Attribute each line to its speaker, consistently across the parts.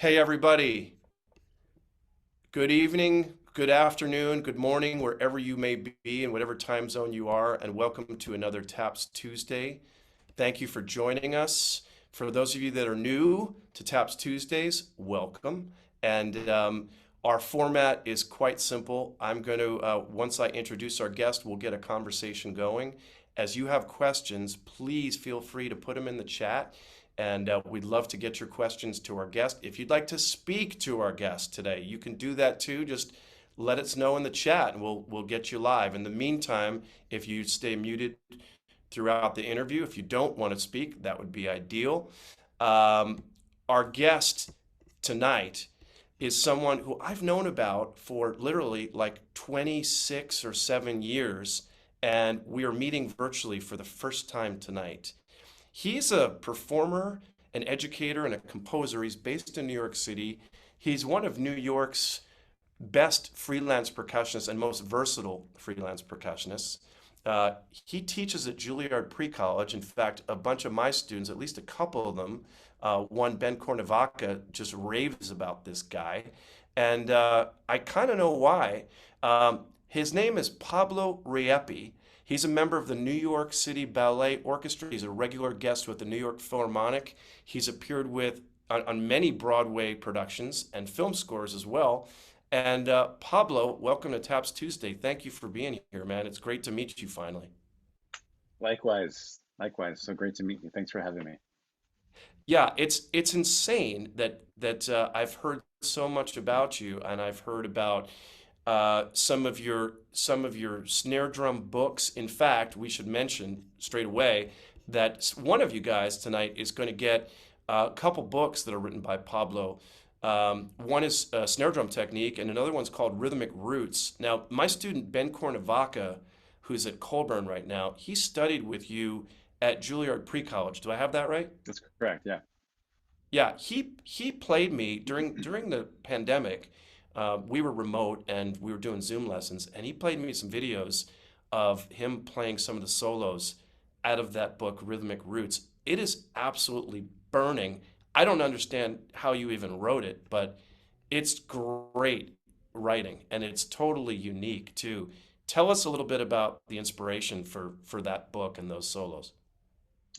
Speaker 1: Hey, everybody. Good evening, good afternoon, good morning, wherever you may be in whatever time zone you are, and welcome to another Taps Tuesday. Thank you for joining us. For those of you that are new to Taps Tuesdays, welcome. And our format is quite simple. I'm going to, once I introduce our guest, we'll get a conversation going. As you have questions, please feel free to put them in the chat. And we'd love to get your questions to our guest. If you'd like to speak to our guest today, you can do that too. Just let us know in the chat and we'll get you live. In the meantime, if you stay muted throughout the interview, if you don't want to speak, that would be ideal. Our guest tonight is someone who I've known about for literally like 26 or 7 years, and we are meeting virtually for the first time tonight. He's a performer, an educator, and a composer. He's based in New York City. He's one of New York's best freelance percussionists and most versatile freelance percussionists. He teaches at Juilliard Pre-College. In fact, a bunch of my students, at least a couple of them, one, Ben Cornavaca, just raves about this guy. And I kind of know why. His name is Pablo Rieppi. He's a member of the New York City Ballet Orchestra. He's a regular guest with the New York Philharmonic. He's appeared on many Broadway productions and film scores as well. And Pablo, welcome to Taps Tuesday. Thank you for being here, man. It's great to meet you finally.
Speaker 2: Likewise, likewise. So great to meet you. Thanks for having me.
Speaker 1: Yeah, it's insane that I've heard so much about you, and I've heard about some of your snare drum books. In fact, we should mention straight away that one of you guys tonight is going to get a couple books that are written by Pablo. One is Snare Drum Technique, and another one's called Rhythmic Roots. Now, my student Ben Cornavaca, who's at Colburn right now, he studied with you at Juilliard Pre-College. Do I have that right?
Speaker 2: That's correct. Yeah.
Speaker 1: Yeah, he played me during the pandemic. We were remote and we were doing Zoom lessons, and he played me some videos of him playing some of the solos out of that book, Rhythmic Roots. It is absolutely burning. I don't understand how you even wrote it, but it's great writing and it's totally unique too. Tell us a little bit about the inspiration for that book and those solos.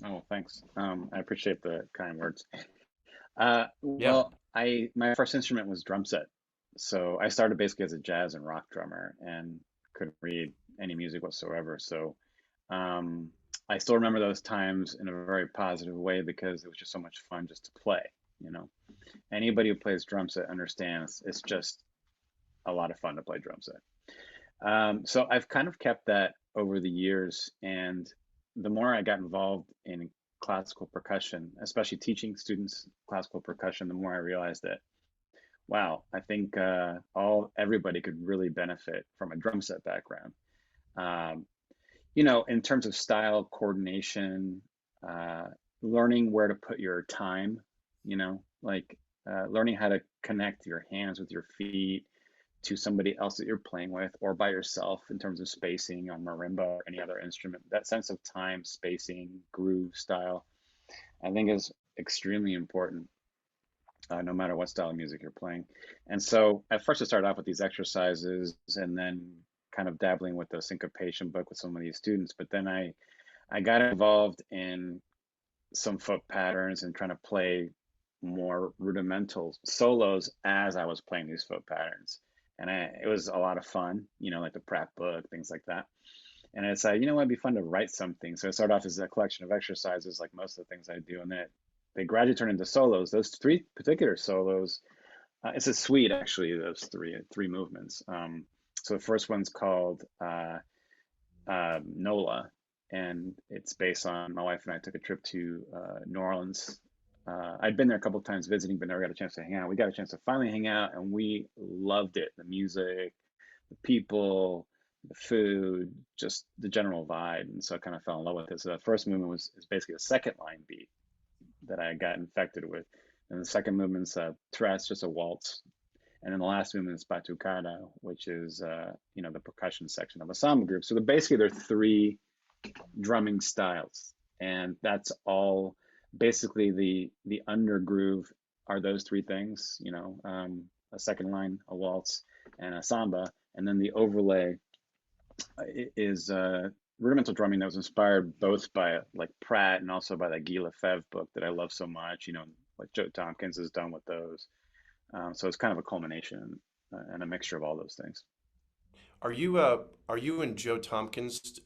Speaker 2: Oh, thanks. I appreciate the kind words.
Speaker 1: Yeah.
Speaker 2: Well, I my first instrument was drum set. So I started basically as a jazz and rock drummer and couldn't read any music whatsoever. So um, I still remember those times in a very positive way because it was just so much fun just to play, you know. Anybody who plays drum set understands it's just a lot of fun to play drum set. So I've kind of kept that over the years, and the more I got involved in classical percussion, especially teaching students classical percussion, the more I realized that, wow, I think all everybody could really benefit from a drum set background. Um, in terms of style, coordination, uh, learning where to put your time, like learning how to connect your hands with your feet to somebody else that you're playing with or by yourself in terms of spacing on marimba or any other instrument. That sense of time, spacing, groove, style, I think is extremely important, no matter what style of music you're playing. And so at first I started off with these exercises and then kind of dabbling with the syncopation book with some of these students. But then I got involved in some foot patterns and trying to play more rudimental solos as I was playing these foot patterns. And it was a lot of fun, like the Pratt book, things like that. And I decided, it'd be fun to write something. So I started off as a collection of exercises, like most of the things I do. And then they gradually turn into solos. Those three particular solos, it's a suite actually, those three movements. So the first one's called NOLA, and it's based on my wife and I took a trip to New Orleans. I'd been there a couple of times visiting, but never got a chance to hang out. We got a chance to finally hang out, and we loved it. The music, the people, the food, just the general vibe. And so I kind of fell in love with it. So the first movement is basically a second line beat that I got infected with. And the second movement's a tres, just a waltz. And then the last movement is batucada, which is the percussion section of a samba group. So basically they're three drumming styles, and that's all basically the undergroove are those three things, a second line, a waltz, and a samba. And then the overlay is rudimental drumming that was inspired both by like Pratt and also by the Guy Lefebvre book that I love so much, what Joe Tompkins has done with those. So it's kind of a culmination and a mixture of all those things.
Speaker 1: Are you and Joe Tompkins,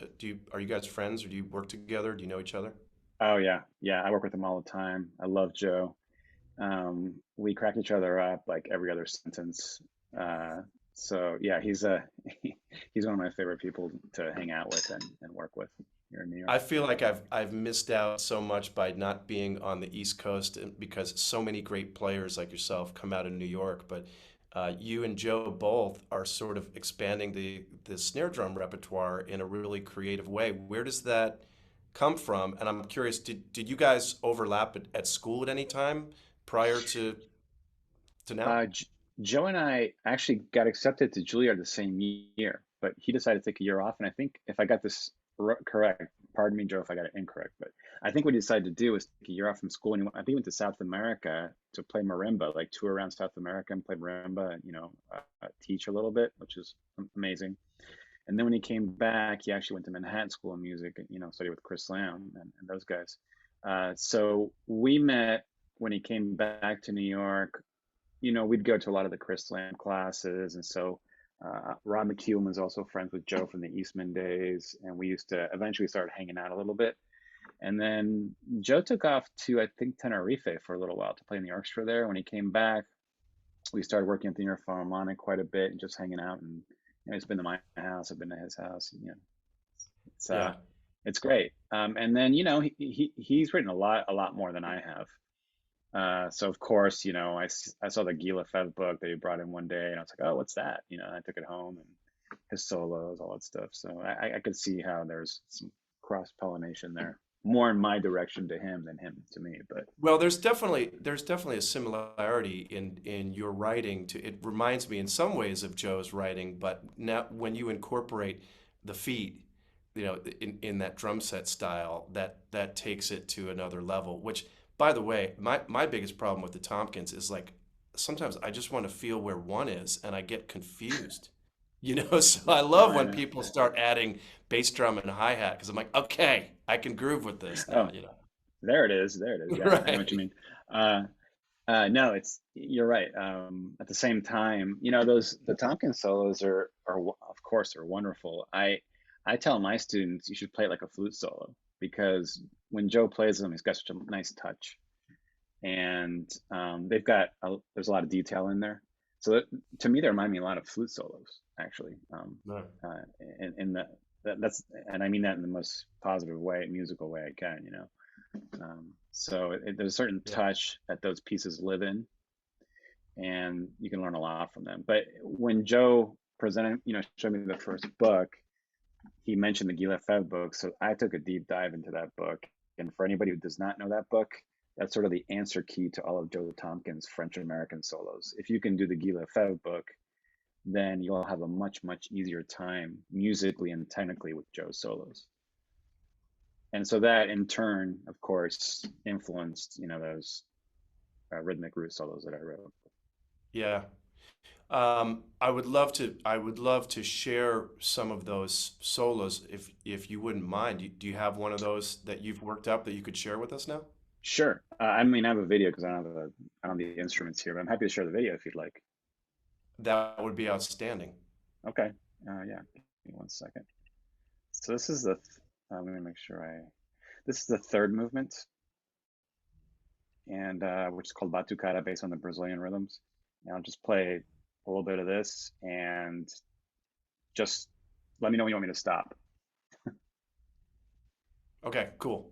Speaker 1: are you guys friends or do you work together? Do you know each other?
Speaker 2: Oh yeah, yeah. I work with him all the time. I love Joe. We crack each other up like every other sentence. Uh, so yeah, he's one of my favorite people to hang out with and work with here in New York.
Speaker 1: I feel like I've missed out so much by not being on the East Coast because so many great players like yourself come out of New York, but you and Joe both are sort of expanding the snare drum repertoire in a really creative way. Where does that come from? And I'm curious, did you guys overlap at school at any time prior to now?
Speaker 2: J Joe and I actually got accepted to Juilliard the same year, but he decided to take a year off. And I think if I got this correct, pardon me, Joe, if I got it incorrect, but I think what he decided to do was take a year off from school. And I think he went to South America to play marimba, like tour around South America and play marimba and, teach a little bit, which is amazing. And then when he came back, he actually went to Manhattan School of Music and, studied with Chris Lamb and those guys. So we met when he came back to New York. We'd go to a lot of the Chris Lamb classes. And so Rod McKeown was also friends with Joe from the Eastman days. And we used to eventually start hanging out a little bit. And then Joe took off to, I think, Tenerife for a little while to play in the orchestra there. When he came back, we started working at the NY Philharmonic quite a bit and just hanging out. And he's been to my house, I've been to his house. It's
Speaker 1: Yeah.
Speaker 2: it's great. And then he's written a lot more than I have. So of course, I saw the Guy Lefebvre book that he brought in one day, and I was like, oh, what's that? And I took it home and his solos, all that stuff. So I could see how there's some cross pollination there, more in my direction to him than him to me. But
Speaker 1: Well, there's definitely a similarity in your writing to it reminds me in some ways of Joe's writing, but now when you incorporate the feet, in that drum set style, that takes it to another level, which by the way, my biggest problem with the Tompkins is like sometimes I just want to feel where one is and I get confused. So I love
Speaker 2: I
Speaker 1: when
Speaker 2: know.
Speaker 1: people start adding bass drum and hi-hat because I'm like, okay, I can groove with this now,
Speaker 2: Oh, there it is. There it is. Yeah, I know what you
Speaker 1: Right.
Speaker 2: mean. Uh, no, you're right. At the same time, the Tompkins solos of course are wonderful. I tell my students you should play it like a flute solo because when Joe plays them, he's got such a nice touch, and there's a lot of detail in there. So to me, they remind me a lot of flute solos, actually.
Speaker 1: Right.
Speaker 2: Uh, in that's and I mean that in the most positive way, musical way I can. So there's a certain
Speaker 1: Yeah.
Speaker 2: touch that those pieces live in, and you can learn a lot from them. But when Joe presented, showed me the first book, he mentioned the Guy Lefebvre book, so I took a deep dive into that book. And for anybody who does not know that book, that's sort of the answer key to all of Joe Tompkins' French American solos. If you can do the Guy Lefebvre book, then you'll have a much, much easier time musically and technically with Joe's solos. And so that in turn, of course, influenced, those rhythmic root solos that I wrote.
Speaker 1: Yeah. I would love to share some of those solos if you wouldn't mind. Do you have one of those that you've worked up that you could share with us now?
Speaker 2: Sure. I mean, I have a video because I don't have the instruments here, but I'm happy to share the video if you'd like.
Speaker 1: That would be outstanding.
Speaker 2: Okay. Yeah. Give me one second. So this is let me make sure this is the third movement, and which is called Batucada, based on the Brazilian rhythms. And I'll just play a little bit of this, and just let me know when you want me to stop,
Speaker 1: Okay, cool.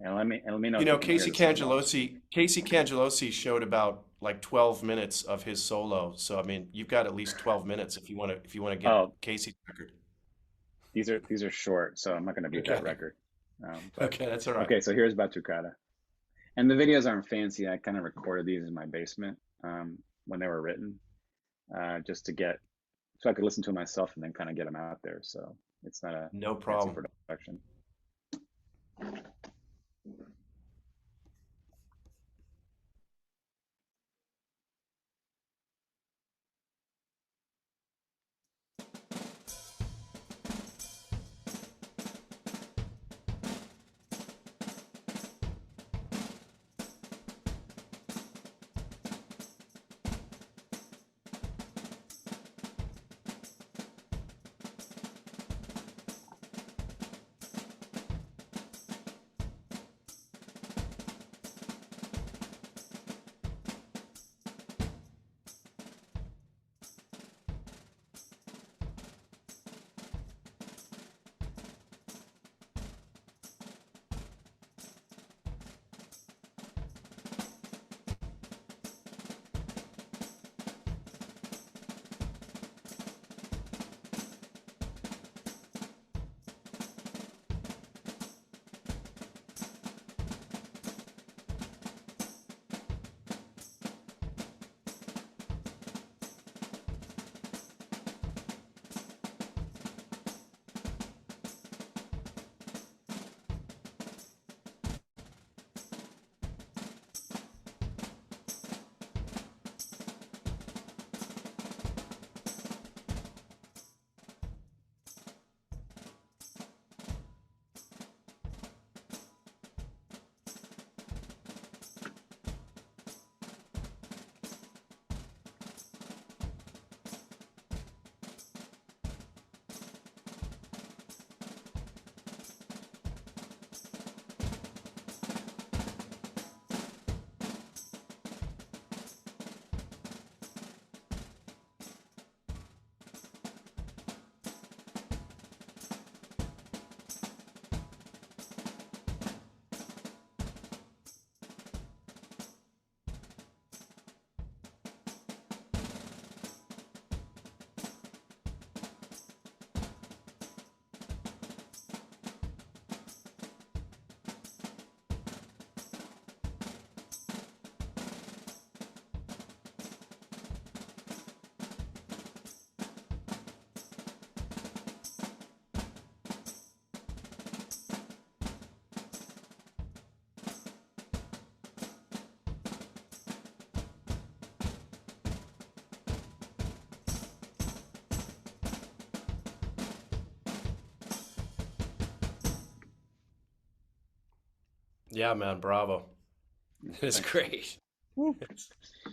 Speaker 2: and let me know
Speaker 1: You
Speaker 2: if you
Speaker 1: know,
Speaker 2: can hear this as well.
Speaker 1: Casey Cangelosi showed about like 12 minutes of his solo. So I mean, you've got at least 12 minutes if you want to get
Speaker 2: Oh,
Speaker 1: Casey's record.
Speaker 2: these are short, so I'm not going to beat that
Speaker 1: Okay.
Speaker 2: record. But
Speaker 1: Okay, that's all right.
Speaker 2: okay, so here's Batucada, and the videos aren't fancy. I kind of recorded these in my basement when they were written, just to get so I could listen to them myself and then kind of get them out there. So it's not a
Speaker 1: No
Speaker 2: fancy
Speaker 1: problem.
Speaker 2: production.
Speaker 1: Yeah, man, bravo. It's
Speaker 2: Thanks.
Speaker 1: great.
Speaker 2: Woo.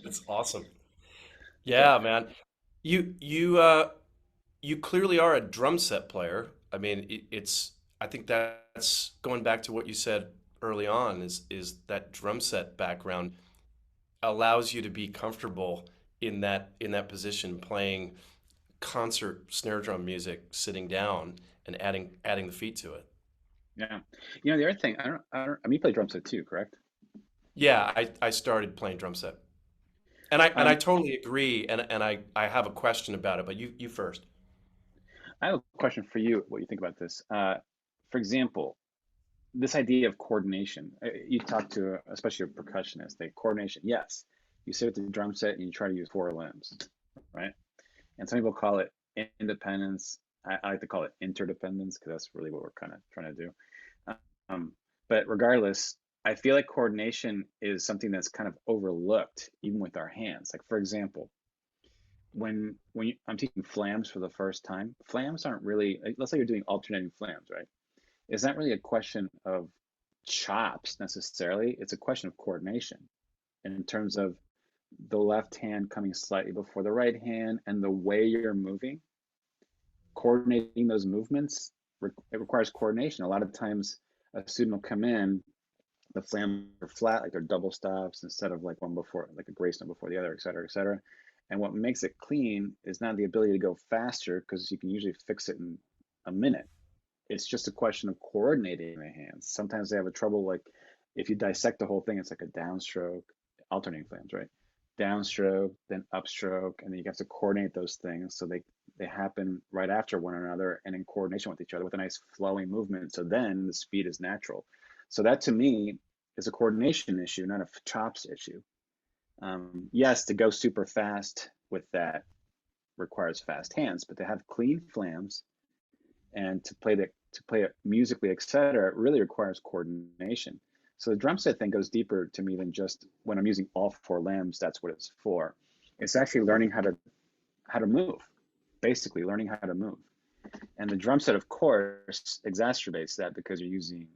Speaker 1: It's awesome.
Speaker 2: Yeah.
Speaker 1: Yeah, man. You clearly are a drum set player. I mean, it's I think that's going back to what you said early on is that drum set background allows you to be comfortable in that position playing concert snare drum music sitting down and adding the feet to it.
Speaker 2: Yeah. The other thing, I mean, you play drum set too, correct?
Speaker 1: Yeah, I started playing drum set. And I
Speaker 2: Um,
Speaker 1: totally agree and I have a question about it, but you first.
Speaker 2: I have a question for you, what you think about this. For example, this idea of coordination, you talk to, especially a percussionist, they coordination, yes. You sit at the drum set and you try to use four limbs, right? And some people call it independence. I like to call it interdependence because that's really what we're kind of trying to do. Um, but regardless, I feel like coordination is something that's kind of overlooked even with our hands. Like for example, I'm teaching flams for the first time, flams aren't really, let's say you're doing alternating flams, right? It's not really a question of chops necessarily. It's a question of coordination in terms of the left hand coming slightly before the right hand and the way you're moving, coordinating those movements, it requires coordination. A lot of times a student will come in, the flams are flat, like they're double stops instead of like one before, like a grace note before the other, et cetera, et cetera. And what makes it clean is not the ability to go faster because you can usually fix it in a minute. It's just a question of coordinating the hands. Sometimes they have a trouble, like if you dissect the whole thing, it's like a downstroke, alternating flams, right? Downstroke, then upstroke, and then you have to coordinate those things so they happen right after one another and in coordination with each other with a nice flowing movement. So then the speed is natural. So that to me is a coordination issue, not a chops issue. Yes, to go super fast with that requires fast hands, but to have clean flams and to play it musically, etc., it really requires coordination. So the drum set thing goes deeper to me than just when I'm using all four limbs, that's what it's for. It's actually learning how to move, basically learning how to move. And the drum set, of course, exacerbates that because you're using.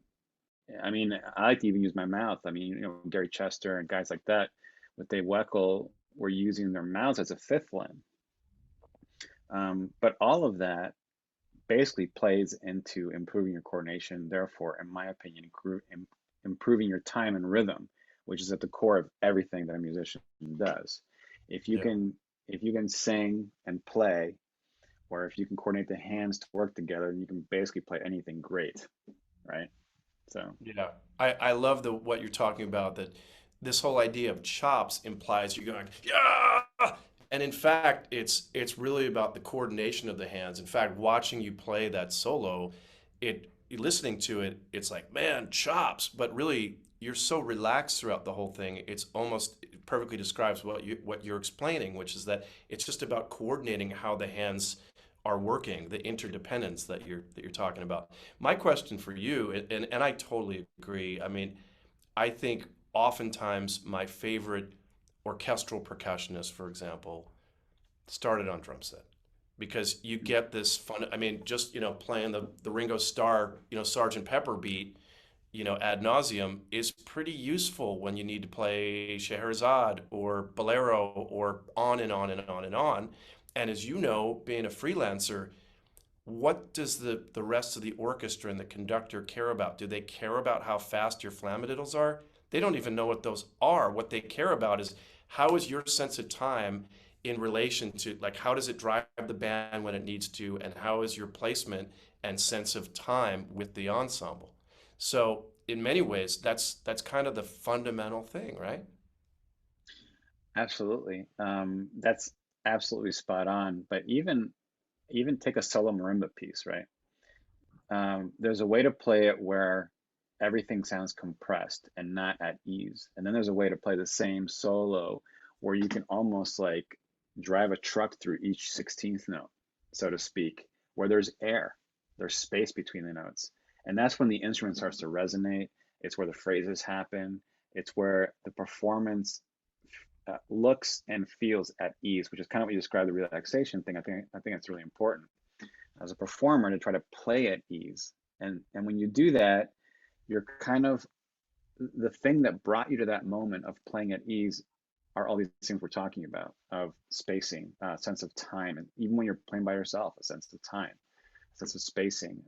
Speaker 2: I mean, I like to even use my mouth. I mean, Gary Chester and guys like that with Dave Weckl were using their mouths as a fifth limb. But all of that basically plays into improving your coordination, therefore, in my opinion, improving your time and rhythm, which is at the core of everything that a musician does. If you
Speaker 1: Yeah.
Speaker 2: can if you can sing and play, or if you can coordinate the hands to work together, you can basically play anything great, right? So
Speaker 1: Yeah, I love the what you're talking about that this whole idea of chops implies you're going, yeah! And in fact, it's really about the coordination of the hands. In fact, watching you play that solo, listening to it, it's like, man, chops, but really you're so relaxed throughout the whole thing. It's almost it perfectly describes what you're explaining, which is that it's just about coordinating how the hands are working, the interdependence that you're talking about. My question for you, and I totally agree. I mean, I think oftentimes my favorite orchestral percussionist, for example, started on drum set because you get this fun. I mean, just playing the Ringo Starr Sergeant Pepper beat ad nauseum is pretty useful when you need to play Scheherazade or Bolero or on and on and on and on. And as you know, being a freelancer, what does the rest of the orchestra and the conductor care about? Do they care about how fast your flamadiddles are? They don't even know what those are. What they care about is how is your sense of time in relation to like how does it drive the band when it needs to, and how is your placement and sense of time with the ensemble? So in many ways, that's kind of the fundamental thing, right?
Speaker 2: absolutely, that's absolutely spot on. But even take a solo marimba piece, right? There's a way to play it where everything sounds compressed and not at ease. And then there's a way to play the same solo where you can almost like drive a truck through each 16th note, so to speak, where there's air, there's space between the notes. And that's when the instrument starts to resonate. It's where the phrases happen. It's where the performance looks and feels at ease, which is kind of what you described the relaxation thing. I think it's really important as a performer to try to play at ease. And when you do that, you're kind of the thing that brought you to that moment of playing at ease are all these things we're talking about of spacing, sense of time, and even when you're playing by yourself, a sense of time, sense of spacing.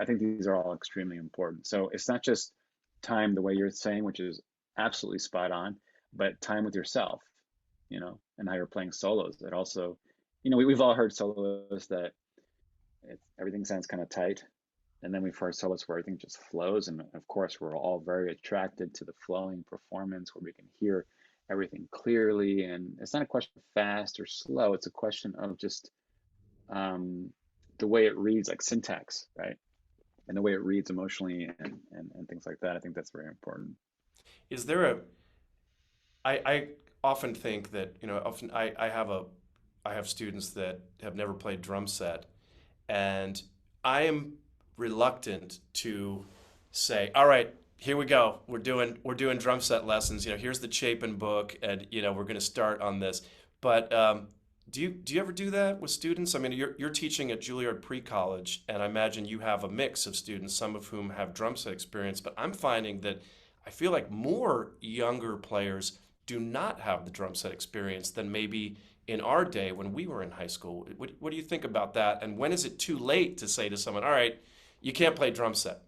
Speaker 2: I think these are all extremely important. So it's not just time the way you're saying, which is absolutely spot on, but time with yourself, and how you're playing solos. That also, we've all heard soloists that everything sounds kind of tight, and then we've heard soloists where everything just flows. And of course, we're all very attracted to the flowing performance where we can hear everything clearly. And it's not a question of fast or slow, it's a question of just um, the way it reads, like syntax, right? And the way it reads emotionally and things like that. I think that's very important.
Speaker 1: Is there a I often think that, often I have students that have never played drum set, and I am reluctant to say, all right, here we go. We're doing drum set lessons. Here's the Chapin book, and we're going to start on this. But do you ever do that with students? I mean, you're teaching at Juilliard Pre-College, and I imagine you have a mix of students, some of whom have drum set experience. But I'm finding that I feel like more younger players do not have the drum set experience than maybe in our day when we were in high school. What do you think about that? And when is it too late to say to someone, all right, you can't play drum set?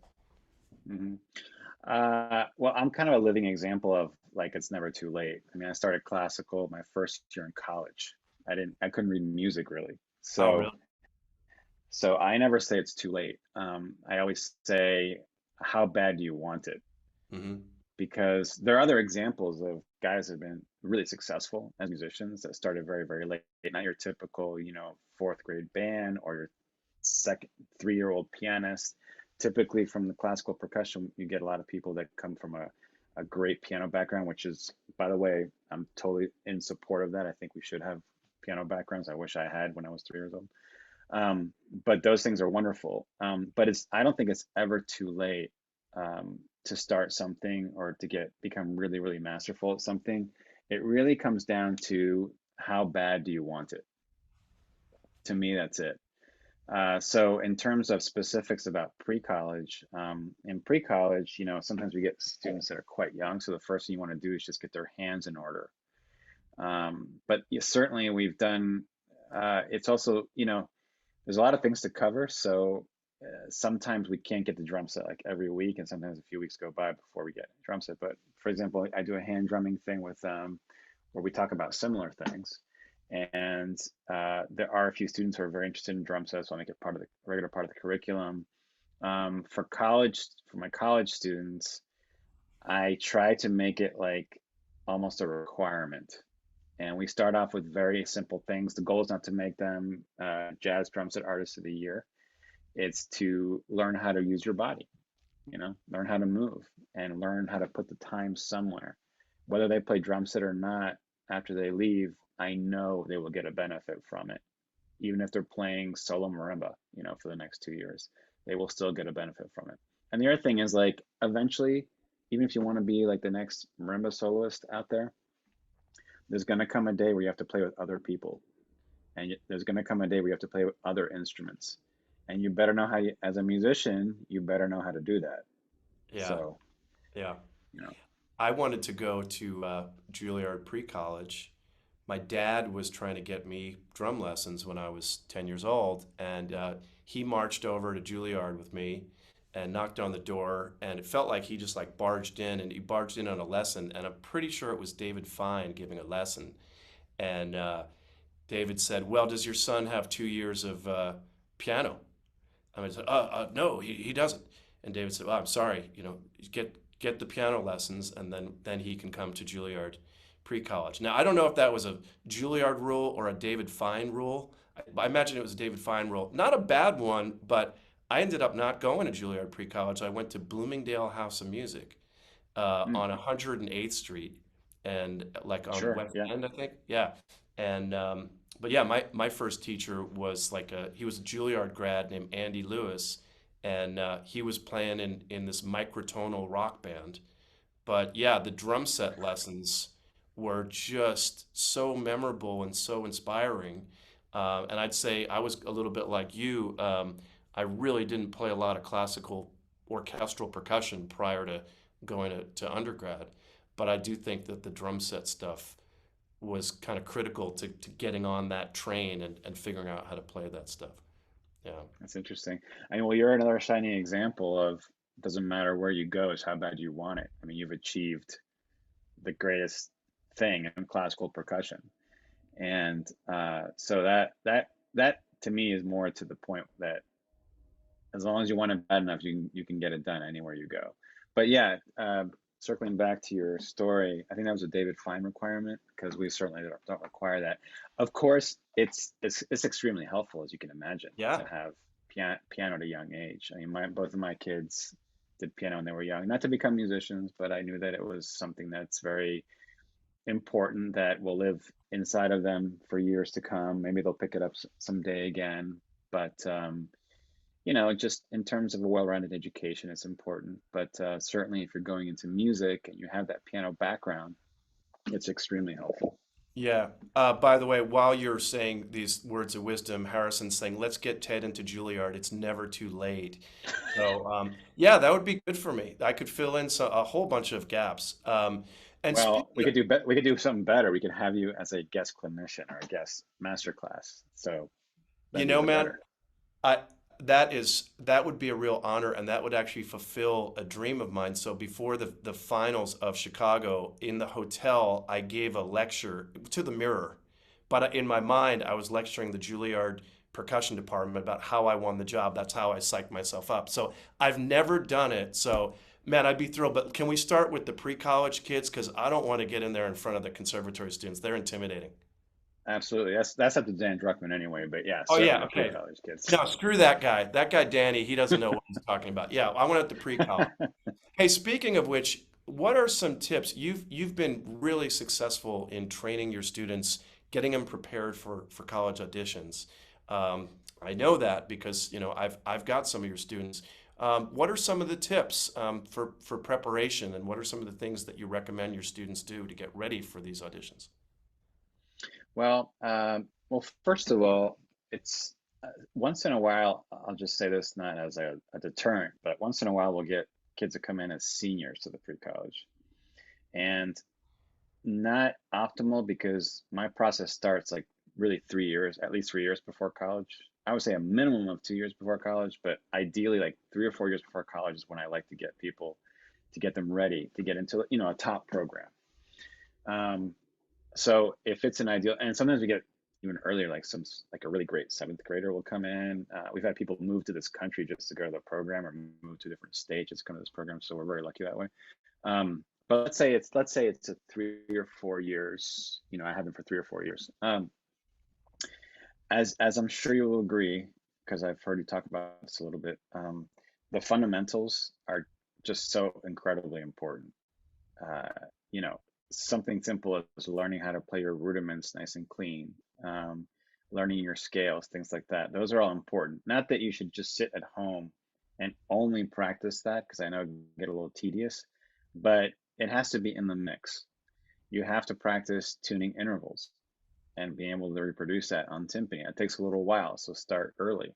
Speaker 2: Hmm. Well, I'm kind of a living example of like it's never too late. I mean, I started classical my first year in college. I couldn't read music really.
Speaker 1: Oh,
Speaker 2: So,
Speaker 1: really?
Speaker 2: so I never say it's too late. I always say, how bad do you want it?
Speaker 1: Hmm.
Speaker 2: Because there are other examples of guys who have been really successful as musicians that started very, very late. Not your typical, fourth grade band or your second, 3-year-old pianist. Typically, from the classical percussion, you get a lot of people that come from a great piano background, which is, by the way, I'm totally in support of that. I think we should have piano backgrounds. I wish I had when I was 3 years old. But those things are wonderful. But I don't think it's ever too late to start something or to become really, really masterful at something. It really comes down to how bad do you want it? To me, that's it. So in terms of specifics about pre-college, in pre-college, sometimes we get students that are quite young. So the first thing you want to do is just get their hands in order. But yeah, certainly we've done, it's also, there's a lot of things to cover. So sometimes we can't get the drum set like every week, and sometimes a few weeks go by before we get a drum set. But for example, I do a hand drumming thing with where we talk about similar things. And there are a few students who are very interested in drum sets, so I make it part of the regular part of the curriculum. For my college students, I try to make it like almost a requirement. And we start off with very simple things. The goal is not to make them jazz drum set artists of the year. It's to learn how to use your body, learn how to move and learn how to put the time somewhere. Whether they play drum set or not, after they leave, I know they will get a benefit from it. Even if they're playing solo marimba, for the next 2 years, they will still get a benefit from it. And the other thing is like eventually, even if you want to be like the next marimba soloist out there, there's going to come a day where you have to play with other people, and there's going to come a day where you have to play with other instruments, and you better know as a musician, you better know how to do that.
Speaker 1: Yeah,
Speaker 2: So,
Speaker 1: yeah.
Speaker 2: you know,
Speaker 1: I wanted to go to Juilliard Pre-College. My dad was trying to get me drum lessons when I was 10 years old, and he marched over to Juilliard with me and knocked on the door, and it felt like he just like barged in, and he barged in on a lesson, and I'm pretty sure it was David Fine giving a lesson. And David said, "Well, does your son have 2 years of piano?" I said, "No, he doesn't." And David said, "Well, I'm sorry, get the piano lessons, and then he can come to Juilliard Pre-College." Now, I don't know if that was a Juilliard rule or a David Fine rule. I imagine it was a David Fine rule. Not a bad one, but I ended up not going to Juilliard Pre-College. I went to Bloomingdale House of Music
Speaker 2: mm,
Speaker 1: on 108th Street, and like on the
Speaker 2: sure,
Speaker 1: West
Speaker 2: yeah.
Speaker 1: End, I think. Yeah, and but yeah, my first teacher was he was a Juilliard grad named Andy Lewis, and he was playing in this microtonal rock band. But yeah, the drum set lessons were just so memorable and so inspiring. And I'd say I was a little bit like you. I really didn't play a lot of classical orchestral percussion prior to going to undergrad, but I do think that the drum set stuff was kind of critical to getting on that train and figuring out how to play that stuff. Yeah.
Speaker 2: That's interesting. I mean, well, you're another shining example of doesn't matter where you go, it's how bad you want it. I mean, you've achieved the greatest thing in classical percussion. And so that to me is more to the point that as long as you want it bad enough, you can get it done anywhere you go. But yeah, circling back to your story, I think that was a David Fine requirement because we certainly don't require that. Of course, it's extremely helpful as you can imagine
Speaker 1: Yeah.
Speaker 2: to have piano at a young age. I mean, both of my kids did piano when they were young, not to become musicians, but I knew that it was something that's very important that will live inside of them for years to come. Maybe they'll pick it up someday again, but just in terms of a well-rounded education, it's important. But certainly, if you're going into music and you have that piano background, it's extremely helpful.
Speaker 1: Yeah. By the way, while you're saying these words of wisdom, Harrison's saying, let's get Ted into Juilliard. It's never too late. So, yeah, that would be good for me. I could fill in a whole bunch of gaps. And
Speaker 2: Well,
Speaker 1: speaking of,
Speaker 2: we could do something better. We could have you as a guest clinician or a guest master class. So
Speaker 1: you
Speaker 2: that'd be
Speaker 1: know,
Speaker 2: even
Speaker 1: man,
Speaker 2: better.
Speaker 1: I that would be a real honor, and that would actually fulfill a dream of mine. So before the finals of Chicago in the hotel, I gave a lecture to the mirror, but in my mind, I was lecturing the Juilliard percussion department about how I won the job. That's how I psyched myself up. So I've never done it. So man, I'd be thrilled. But can we start with the pre-college kids? Because I don't want to get in there in front of the conservatory students. They're intimidating.
Speaker 2: Absolutely. That's up to Dan Druckmann anyway. But yeah,
Speaker 1: Oh
Speaker 2: certainly
Speaker 1: yeah,
Speaker 2: the
Speaker 1: okay.
Speaker 2: pre-college kids.
Speaker 1: No, screw that guy. That guy Danny, he doesn't know what he's talking about. Yeah, I went at the pre-college. Hey, speaking of which, what are some tips? You've been really successful in training your students, getting them prepared for college auditions. Um, I know that because I've got some of your students. What are some of the tips for preparation, and what are some of the things that you recommend your students do to get ready for these auditions?
Speaker 2: Well, first of all, it's once in a while, I'll just say this not as a deterrent, but once in a while we'll get kids that come in as seniors to the pre-college. And not optimal because my process starts like really 3 years, at least 3 years before college. I would say a minimum of 2 years before college, but ideally like 3 or 4 years before college is when I like to get people to get them ready to get into, a top program. Um, so if it's an ideal, and sometimes we get even earlier, like a really great seventh grader will come in. We've had people move to this country just to go to the program or move to a different state just to come to this program. So we're very lucky that way. But let's say it's a 3 or 4 years. I have them for 3 or 4 years. As I'm sure you will agree, because I've heard you talk about this a little bit. The fundamentals are just so incredibly important. Uh, you know, Something simple as learning how to play your rudiments nice and clean, learning your scales, things like that. Those are all important. Not that you should just sit at home and only practice that, because I know it can get a little tedious, but it has to be in the mix. You have to practice tuning intervals and being able to reproduce that on timpani. It takes a little while, so start early.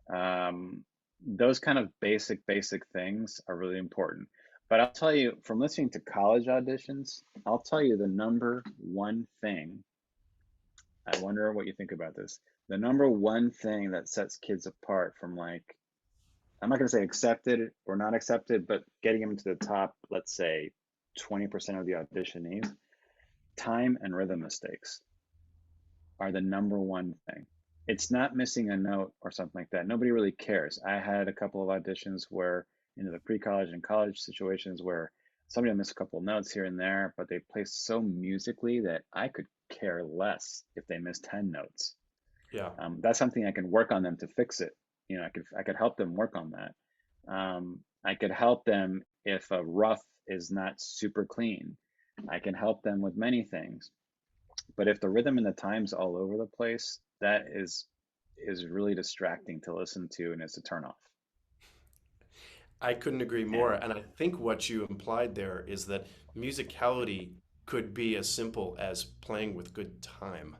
Speaker 2: Um, those kind of basic things are really important. But I'll tell you, from listening to college auditions, I'll tell you the number one thing. I wonder what you think about this. The number one thing that sets kids apart from, like, I'm not going to say accepted or not accepted, but getting them to the top, let's say 20% of the auditionees, time and rhythm mistakes are the number one thing. It's not missing a note or something like that. Nobody really cares. I had a couple of auditions where, the pre-college and college situations where somebody will miss a couple of notes here and there, but they play so musically that I could care less if they miss 10 notes.
Speaker 1: Yeah.
Speaker 2: That's something I can work on them to fix it. I could help them work on that. I could help them if a rough is not super clean. I can help them with many things. But if the rhythm and the time's all over the place, that is really distracting to listen to, and it's a turn off.
Speaker 1: I couldn't agree more.
Speaker 2: And
Speaker 1: And I think what you implied there is that musicality could be as simple as playing with good time.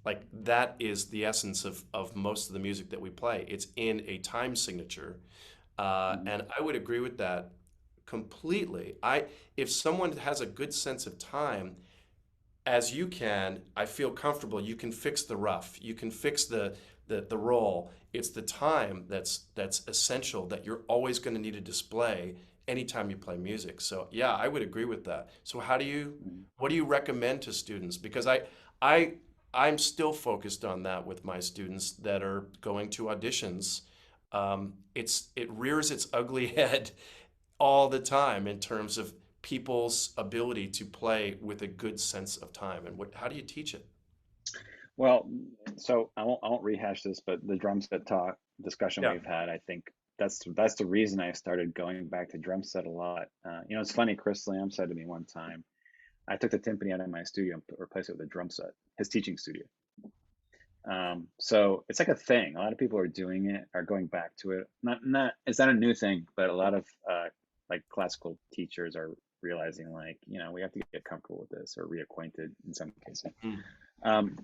Speaker 1: Like that is the essence of most of the music that we play. It's in a time signature.
Speaker 2: mhm,
Speaker 1: And I would agree with that completely. If someone has a good sense of time, as you can, I feel comfortable. You can fix the rough. You can fix the roll. It's the time that's essential that you're always going to need to display anytime you play music. So yeah, I would agree with that. So
Speaker 2: Mhm.
Speaker 1: what do you recommend to students? Because I I'm still focused on that with my students that are going to auditions. It rears its ugly head all the time in terms of people's ability to play with a good sense of time. And how do you teach it?
Speaker 2: Well, so I won't rehash this, but the drum set talk discussion
Speaker 1: Yeah.
Speaker 2: we've had, I think that's the reason I started going back to drum set a lot. It's funny. Chris Lamb said to me one time, I took the timpani out of my studio and replaced it with a drum set, his teaching studio. So it's like a thing. A lot of people are doing it, are going back to it. Not it's not a new thing, but a lot of like classical teachers are realizing like, we have to get comfortable with this or reacquainted in some cases.
Speaker 1: Mm.
Speaker 2: Um,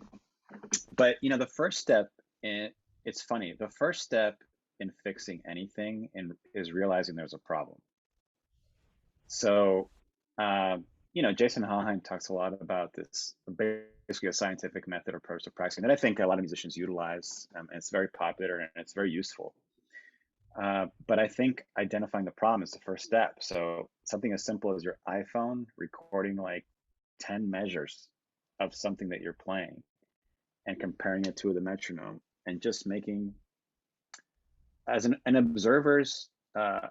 Speaker 2: but the first step in it's funny, the first step in fixing anything is realizing there's a problem. So, Jason Hallheim talks a lot about this, basically a scientific method approach to practicing that I think a lot of musicians utilize, and it's very popular and it's very useful. But I think identifying the problem is the first step. So something as simple as your iPhone recording like 10 measures of something that you're playing and comparing it to the metronome and just making, as an observer's, uh,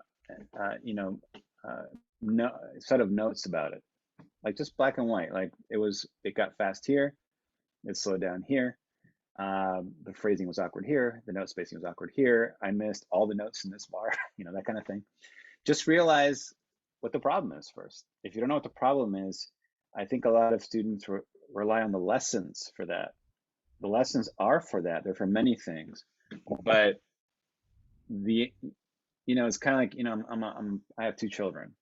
Speaker 2: you know, uh, no, set of notes about it, like just black and white. Like it got fast here, it slowed down here. The phrasing was awkward here, the note spacing was awkward here. I missed all the notes in this bar, that kind of thing. Just realize what the problem is first. If you don't know what the problem is, I think a lot of students rely on the lessons for that. The lessons are for that. They're for many things, but the it's kind of like I have two children,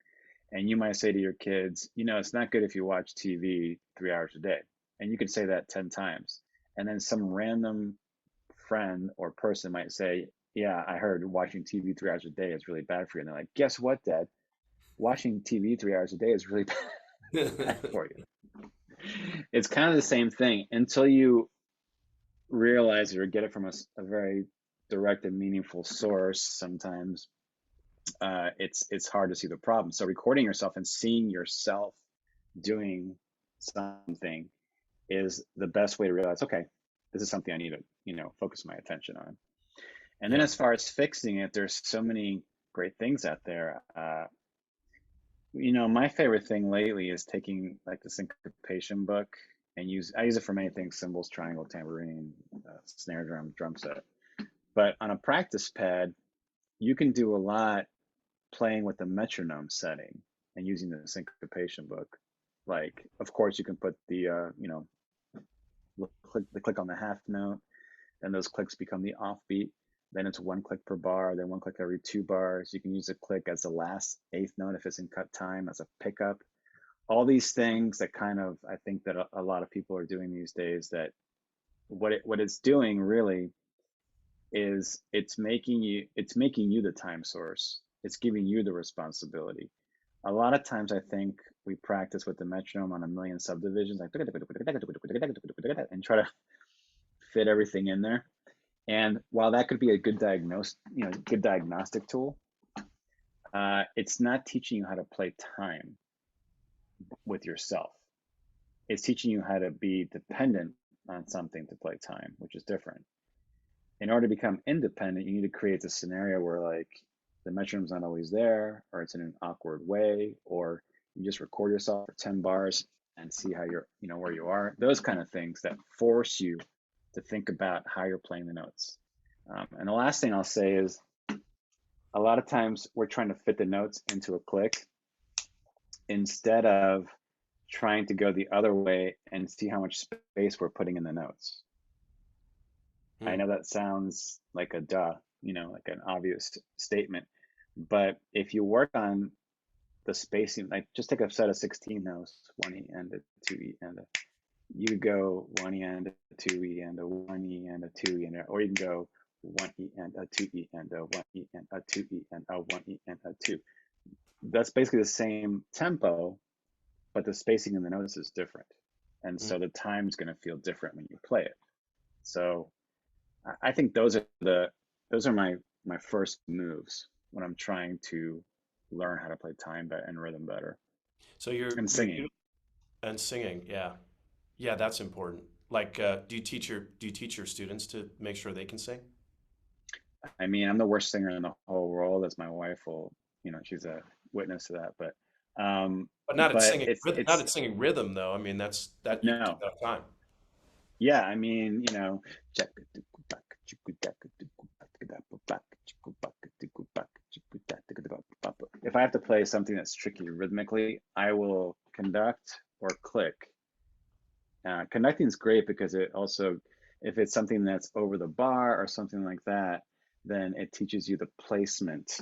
Speaker 2: and you might say to your kids, it's not good if you watch TV 3 hours a day, and you could say that 10 times, and then some random friend or person might say, yeah, I heard watching TV 3 hours a day is really bad for you. And they're like, guess what, Dad? Watching TV 3 hours a day is really bad for you. It's kind of the same thing until you realize or get it from a very direct and meaningful source. Sometimes it's hard to see the problem. So recording yourself and seeing yourself doing something is the best way to realize, okay, this is something I need to, focus my attention on. And then
Speaker 1: Yeah.
Speaker 2: as far as fixing it, there's so many great things out there. My favorite thing lately is taking like the syncopation book and I use it for many things: cymbals, triangle, tambourine, snare drum, drum set. But on a practice pad, you can do a lot playing with the metronome setting and using the syncopation book. Like, of course, you can put the click on the half note, then those clicks become the offbeat. Then it's one click per bar, then one click every 2 bars. You can use a click as the last eighth note if it's in cut time, as a pickup. All these things that kind of, I think that a lot of people are doing these days, that what it's doing really is it's making you the time source. It's giving you the responsibility. A lot of times I think we practice with the metronome on a million subdivisions, like, and try to fit everything in there. And while that could be a good diagnostic tool, it's not teaching you how to play time with yourself. It's teaching you how to be dependent on something to play time, which is different. In order to become independent, you need to create a scenario where like the metronome's not always there, or it's in an awkward way, or you just record yourself for 10 bars and see how where you are. Those kind of things that force you to think about how you're playing the notes. And the last thing I'll say is, a lot of times we're trying to fit the notes into a click instead of trying to go the other way and see how much space we're putting in the notes. I
Speaker 1: Hmm.
Speaker 2: know that sounds like a duh, like an obvious statement, but if you work on the spacing, like just take a set of 16 notes, 1E and a 2E and a, you go 1E and a 2E and a 1E and a 2E or you can go 1E and a 2E and a 1E and a 2E and a 1E and a 2. that's basically the same tempo, but the spacing in the notes is different. And
Speaker 1: Mm.
Speaker 2: so the time's going to feel different when you play it. So I think those are my first moves when I'm trying to learn how to play time better and rhythm better
Speaker 1: So
Speaker 2: and
Speaker 1: you're
Speaker 2: singing.
Speaker 1: and singing, yeah. Yeah, that's important. Like, do you teach your students to make sure they can sing?
Speaker 2: I mean, I'm the worst singer in the whole world, as my wife will, she's a witness to that.
Speaker 1: But
Speaker 2: But it's
Speaker 1: not at singing rhythm though. I mean, that you do
Speaker 2: no,
Speaker 1: that time.
Speaker 2: yeah. I mean, if I have to play something that's tricky rhythmically, I will conduct or click. Conducting is great because it also, if it's something that's over the bar or something like that, then it teaches you the placement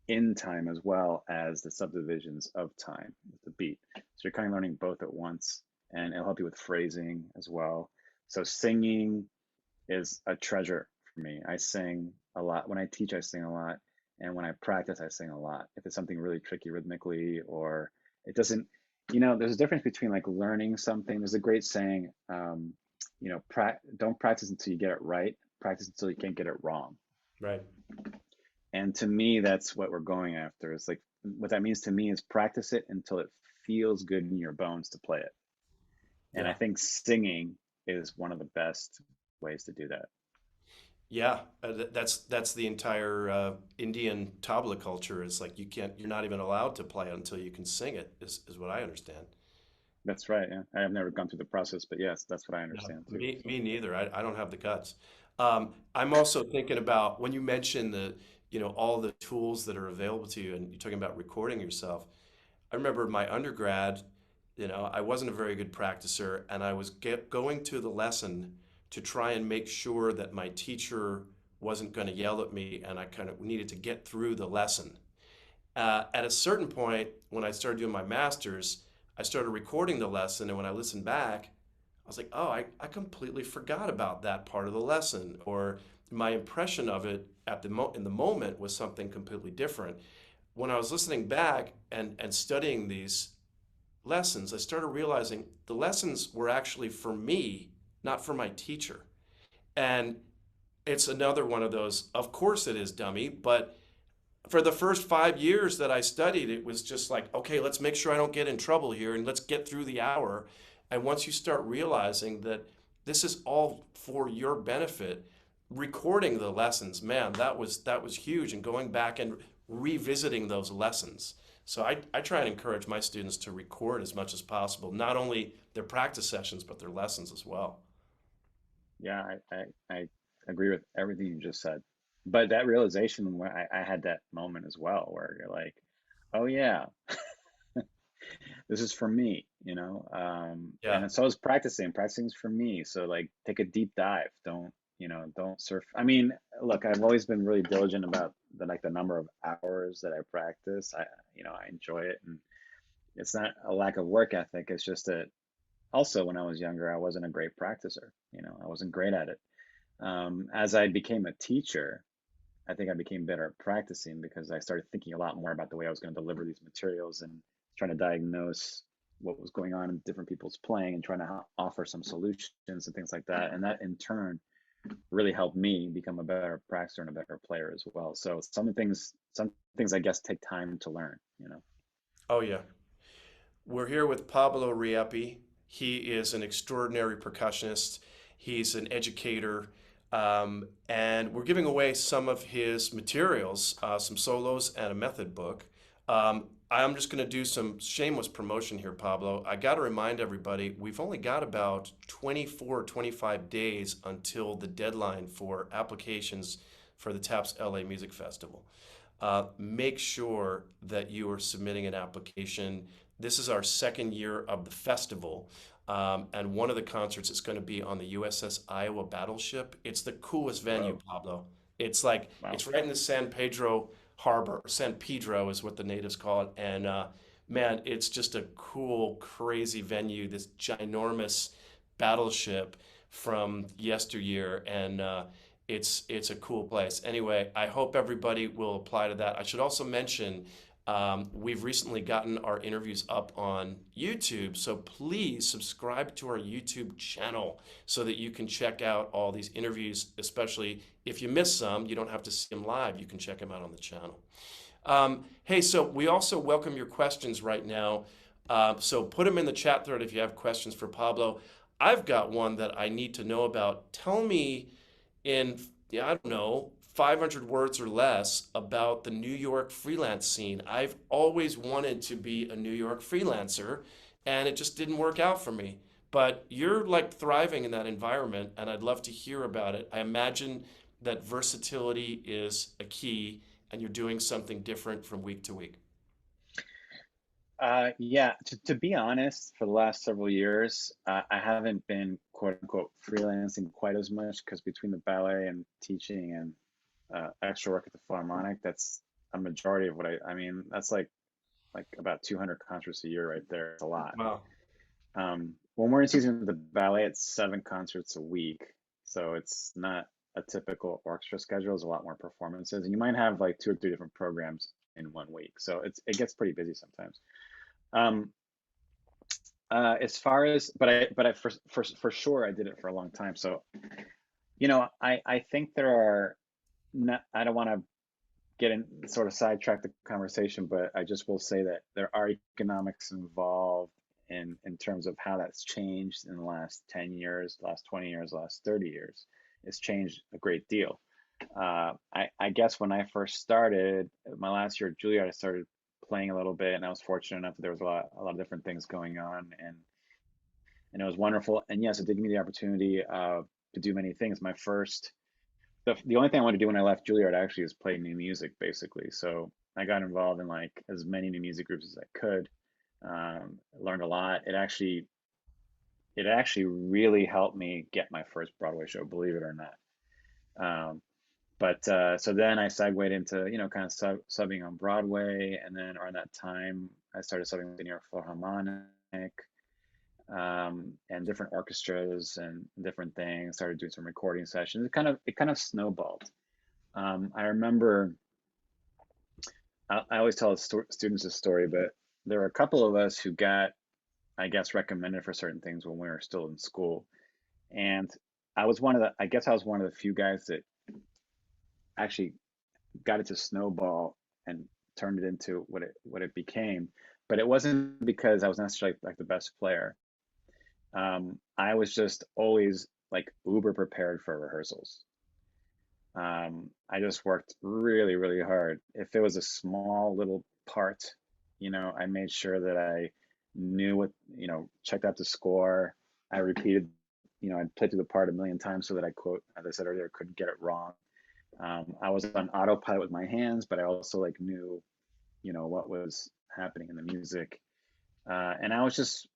Speaker 2: in time as well as the subdivisions of time with the beat. So you're kind of learning both at once, and it'll help you with phrasing as well. So singing is a treasure for me. I sing a lot. When I teach, I sing a lot. And when I practice, I sing a lot. If it's something really tricky rhythmically, or it doesn't, there's a difference between like learning something. There's a great saying, don't practice until you get it right. Practice until you can't get it wrong.
Speaker 1: Right.
Speaker 2: And to me, that's what we're going after. It's like what that means to me is practice it until it feels good in your bones to play it. And I
Speaker 1: Yeah.
Speaker 2: think singing is one of the best ways to do that.
Speaker 1: Yeah. That's the entire Indian tabla culture. Is like you're not even allowed to play it until you can sing it. Is what I understand.
Speaker 2: That's right. Yeah. I have never gone through the process, but yes, that's what I
Speaker 1: No,
Speaker 2: understand too.
Speaker 1: me neither. I don't have the guts. I'm also thinking about when you mention all the tools that are available to you, and you're talking about recording yourself. I remember my undergrad, I wasn't a very good practicer, and I was going to the lesson to try and make sure that my teacher wasn't going to yell at me, and I kind of needed to get through the lesson. At a certain point, when I started doing my master's, I started recording the lesson, and when I listened back, I was like, oh, I completely forgot about that part of the lesson, or my impression of it in the moment was something completely different. When I was listening back and studying these lessons, I started realizing the lessons were actually for me, not for my teacher. And it's another one of those, of course it is dummy, but for the first 5 years that I studied, it was just like, okay, let's make sure I don't get in trouble here and let's get through the hour. And once you start realizing that this is all for your benefit, recording the lessons, man, that was huge. And going back and revisiting those lessons. So I try and encourage my students to record as much as possible, not only their practice sessions, but their lessons as well.
Speaker 2: Yeah, I agree with everything you just said. But that realization, when I had that moment as well, where you're like, oh yeah, this is for me,
Speaker 1: Yeah.
Speaker 2: and so is practicing. Practicing is for me. So like, take a deep dive. Don't surf. I mean, look, I've always been really diligent about the number of hours that I practice. I enjoy it, and it's not a lack of work ethic. It's just that also when I was younger, I wasn't a great practicer. I wasn't great at it. As I became a teacher, I think I became better at practicing because I started thinking a lot more about the way I was going to deliver these materials and trying to diagnose what was going on in different people's playing and trying to offer some solutions and things like that. And that in turn really helped me become a better practicer and a better player as well. So some things I guess take time to learn.
Speaker 1: Oh, yeah. We're here with Pablo Rieppi. He is an extraordinary percussionist. He's an educator. And we're giving away some of his materials, some solos and a method book. I'm just going to do some shameless promotion here, Pablo. I got to remind everybody, we've only got about 24 or 25 days until the deadline for applications for the TAPS LA Music Festival. Make sure that you are submitting an application. This is our second year of the festival. And one of the concerts is going to be on the USS Iowa Battleship. It's the coolest venue,
Speaker 2: Whoa,
Speaker 1: Pablo. It's like,
Speaker 2: wow.
Speaker 1: it's right in the San Pedro Harbor. San Pedro is what the natives call it. And man, it's just a cool, crazy venue, this ginormous battleship from yesteryear. And it's a cool place. Anyway, I hope everybody will apply to that. I should also mention We've recently gotten our interviews up on YouTube, so please subscribe to our YouTube channel so that you can check out all these interviews, especially if you miss some, you don't have to see them live, you can check them out on the channel. Hey, so we also welcome your questions right now. So put them in the chat thread if you have questions for Pablo. I've got one that I need to know about. Tell me in, yeah, I don't know, 500 words or less about the New York freelance scene. I've always wanted to be a New York freelancer, and it just didn't work out for me. But you're like thriving in that environment, and I'd love to hear about it. I imagine that versatility is a key, and you're doing something different from week to week.
Speaker 2: Yeah, to be honest, for the last several years, I haven't been quote unquote freelancing quite as much because between the ballet and teaching and extra work at the Philharmonic, that's a majority of what I mean, that's like about 200 concerts a year right there. It's a lot.
Speaker 1: Wow.
Speaker 2: When we're in season with the ballet, it's 7 concerts a week. So it's not a typical orchestra schedule. There's a lot more performances, and you might have like 2 or 3 different programs in one week. So it gets pretty busy sometimes. Um, as far as, but I for sure I did it for a long time. So I think there are not. I don't want to get in sort of sidetrack the conversation, but I just will say that there are economics involved in terms of how that's changed in the last 10 years, last 20 years, last 30 years. It's changed a great deal. I guess when I first started, my last year at Juilliard, I started playing a little bit, and I was fortunate enough that there was a lot of different things going on, and it was wonderful. And yes, it did give me the opportunity to do many things. The only thing I wanted to do when I left Juilliard actually is play new music, basically. So I got involved in like as many new music groups as I could. Learned a lot. It actually really helped me get my first Broadway show, believe it or not. Um, but so then I segued into kind of subbing on Broadway, and then around that time I started subbing with the NY Philharmonic, and different orchestras and different things. Started doing some recording sessions. It kind of snowballed. I remember I always tell students this story, but there were a couple of us who got, I guess, recommended for certain things when we were still in school, and I guess I was one of the few guys that actually got it to snowball and turned it into what it became. But it wasn't because I was necessarily like the best player. I was just always like uber prepared for rehearsals. I just worked really, really hard. If it was a small little part, I made sure that I knew checked out the score. I repeated, I'd played through the part a million times so that I quote, as I said earlier, couldn't get it wrong. I was on autopilot with my hands, but I also like knew, what was happening in the music. And I was just,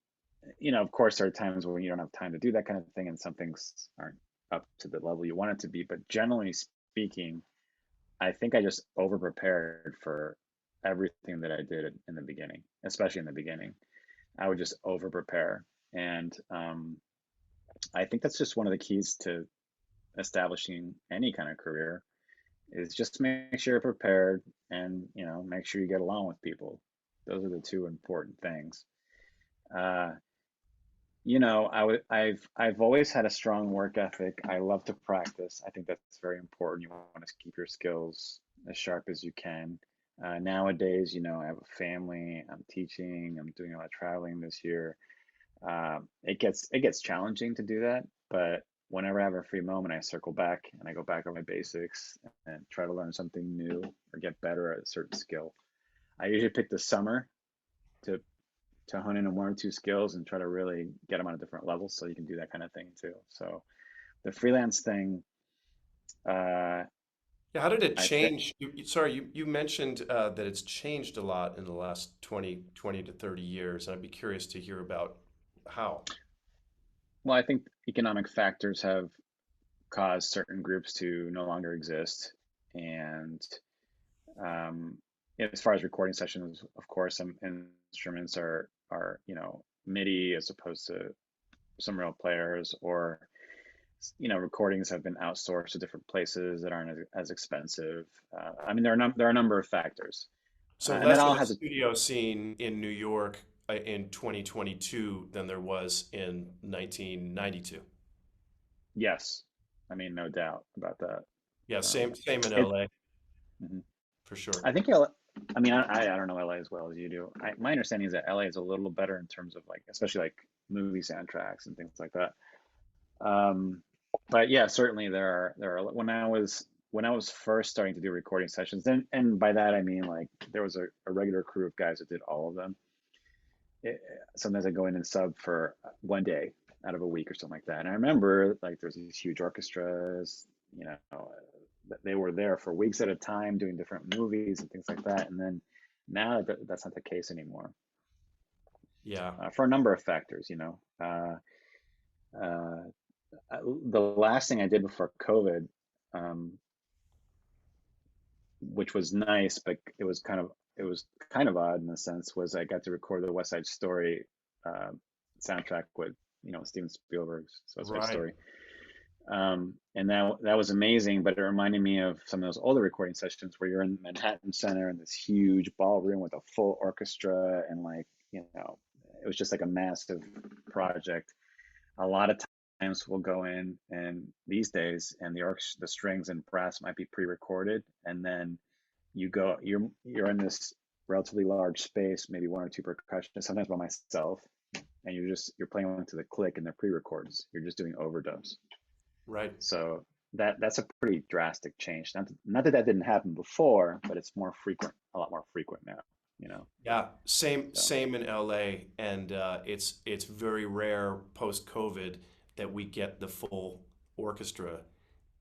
Speaker 2: of course, there are times when you don't have time to do that kind of thing, and some things aren't up to the level you want it to be. But generally speaking, I think I just over prepared for everything that I did in the beginning, especially in the beginning. I would just over prepare. And I think that's just one of the keys to establishing any kind of career is just make sure you're prepared and, make sure you get along with people. Those are the two important things. Uh, I've always had a strong work ethic. I love to practice. I think that's very important. You want to keep your skills as sharp as you can. Nowadays, I have a family. I'm teaching. I'm doing a lot of traveling this year. It gets challenging to do that, but whenever I have a free moment, I circle back and I go back on my basics and try to learn something new or get better at a certain skill. I usually pick the summer to hone in on 1 or 2 skills and try to really get them on a different level so you can do that kind of thing too. So the freelance thing, uh,
Speaker 1: Yeah, how did it
Speaker 2: I think,
Speaker 1: change? Sorry, you mentioned that it's changed a lot in the last 20 to 30 years, and I'd be curious to hear about how.
Speaker 2: well, I think economic factors have caused certain groups to no longer exist. And um, as far as recording sessions, of course, some instruments are MIDI as opposed to some real players, or recordings have been outsourced to different places that aren't as expensive. I mean, there are a number of factors.
Speaker 1: So
Speaker 2: And that
Speaker 1: less of
Speaker 2: all
Speaker 1: a
Speaker 2: has a
Speaker 1: studio scene in New York in 2022 than there was in 1992.
Speaker 2: yes, I mean, no doubt about that.
Speaker 1: Yeah,
Speaker 2: Um,
Speaker 1: same in
Speaker 2: it,
Speaker 1: LA
Speaker 2: mhm.
Speaker 1: for sure.
Speaker 2: I think LA, I mean, I don't know LA as well as you do. My understanding is that LA is a little better in terms of like, especially like movie soundtracks and things like that. Um, but yeah, certainly there are when I was first starting to do recording sessions, and by that I mean like there was a regular crew of guys that did all of them. It, Sometimes I go in and sub for one day out of a week or something like that. And I remember like there's these huge orchestras, you know, they were there for weeks at a time doing different movies and things like that. And then now that's not the case anymore,
Speaker 1: Yeah.
Speaker 2: for a number of factors, you know. Uh, the last thing I did before COVID, um, which was nice, but it was kind of odd in a sense, was I got to record the West Side Story uh, soundtrack with Steven Spielberg's West Side
Speaker 1: Right.
Speaker 2: Story, and that was amazing. But it reminded me of some of those older recording sessions where you're in Manhattan Center in this huge ballroom with a full orchestra, and like it was just like a massive project. A lot of times we'll go in and these days and the strings and brass might be pre-recorded, and then you're in this relatively large space, maybe one or two percussion, sometimes by myself, and you're playing to the click and they're pre-records. You're just doing overdubs.
Speaker 1: Right.
Speaker 2: So that's a pretty drastic change. Not that didn't happen before, but it's more frequent, a lot more frequent now, you know.
Speaker 1: Yeah,
Speaker 2: So
Speaker 1: same in LA, and it's very rare post COVID that we get the full orchestra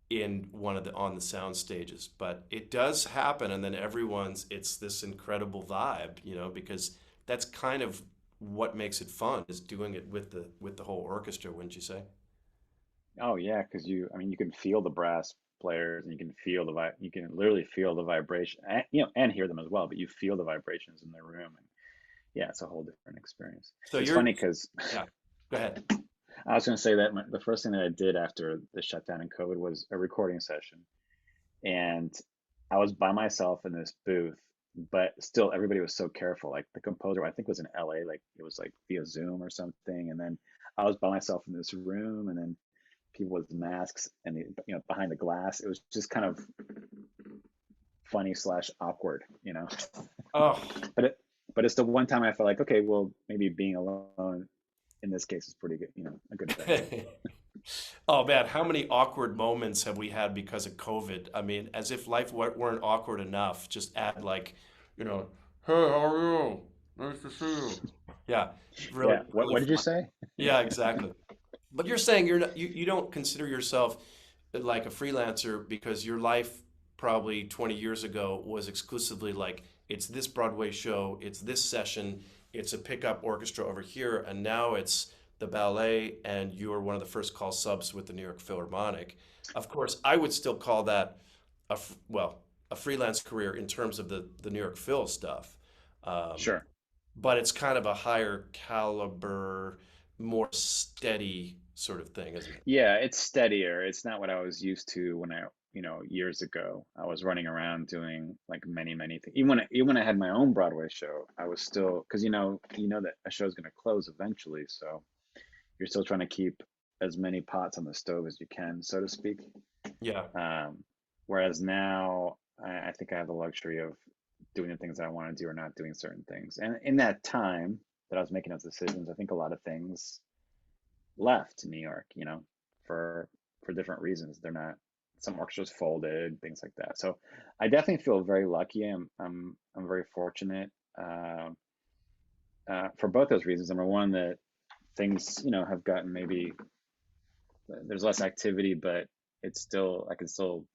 Speaker 1: in one of the on the sound stages, but it does happen, and then it's this incredible vibe, because that's kind of what makes it fun is doing it with the whole orchestra, wouldn't you say?
Speaker 2: oh yeah, because I mean, you can feel the brass players, and you can literally feel the vibration, and hear them as well. But you feel the vibrations in the room, and yeah, it's a whole different experience.
Speaker 1: So
Speaker 2: It's
Speaker 1: you're,
Speaker 2: funny because
Speaker 1: yeah, go ahead.
Speaker 2: I was going to say that the first thing that I did after the shutdown and COVID was a recording session, and I was by myself in this booth, but still everybody was so careful. Like the composer, I think was in LA, like it was like via Zoom or something, and then I was by myself in this room, and then people with masks and behind the glass. It was just kind of funny slash awkward,
Speaker 1: Oh.
Speaker 2: but it's the one time I felt like, okay, well, maybe being alone in this case is pretty good, a good thing.
Speaker 1: Oh man, how many awkward moments have we had because of COVID? I mean, as if life weren't awkward enough. Just add like, you know, hey, how are you? Nice to see you. Yeah, really,
Speaker 2: Yeah. What
Speaker 1: really
Speaker 2: did you
Speaker 1: fun.
Speaker 2: say?
Speaker 1: Yeah, exactly. But you're saying you don't consider yourself like a freelancer because your life probably 20 years ago was exclusively like it's this Broadway show, it's this session, it's a pickup orchestra over here, and now it's the ballet, and you're one of the first call subs with the New York Philharmonic. Of course, I would still call that well, a freelance career in terms of the New York Phil stuff. Um,
Speaker 2: Sure.
Speaker 1: but it's kind of a higher caliber, more steady sort of thing, isn't it?
Speaker 2: Yeah, it's steadier. It's not what I was used to when years ago. I was running around doing like many, many things. Even when I had my own Broadway show, I was still, because you know that a show's going to close eventually, so you're still trying to keep as many pots on the stove as you can, so to speak.
Speaker 1: Yeah.
Speaker 2: Um, Whereas now, I think I have the luxury of doing the things that I want to do or not doing certain things. And in that time that I was making those decisions, I think a lot of things left New York, for different reasons. They're not Some orchestras folded, things like that. So I definitely feel very lucky. I'm very fortunate for both those reasons. Number one, that things have gotten maybe there's less activity, but I can still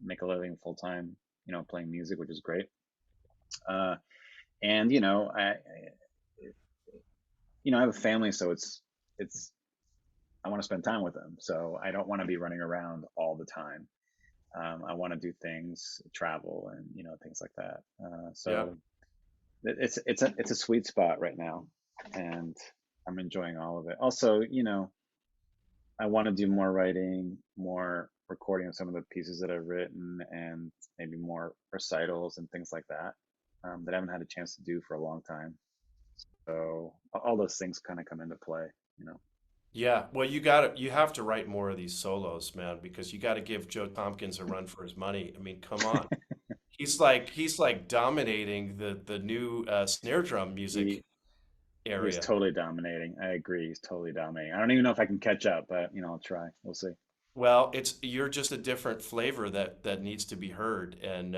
Speaker 2: make a living full time, playing music, which is great. Uh, and I have a family, so it's I want to spend time with them. So I don't want to be running around all the time. I want to do things, travel, and things like that.
Speaker 1: Yeah.
Speaker 2: So it's a sweet spot right now, and I'm enjoying all of it. Also, I want to do more writing, more recording of some of the pieces that I've written, and maybe more recitals and things like that. that I haven't had a chance to do for a long time. So all those things kind of come into play, you know.
Speaker 1: Yeah, well, you have to write more of these solos, man, because you got to give Joe Tompkins a run for his money. I mean, come on. He's like dominating the new snare drum music
Speaker 2: He he is
Speaker 1: area.
Speaker 2: totally dominating. I agree. He's totally dominating. I don't even know if I can catch up, but I'll try. We'll see.
Speaker 1: Well, you're just a different flavor that needs to be heard, and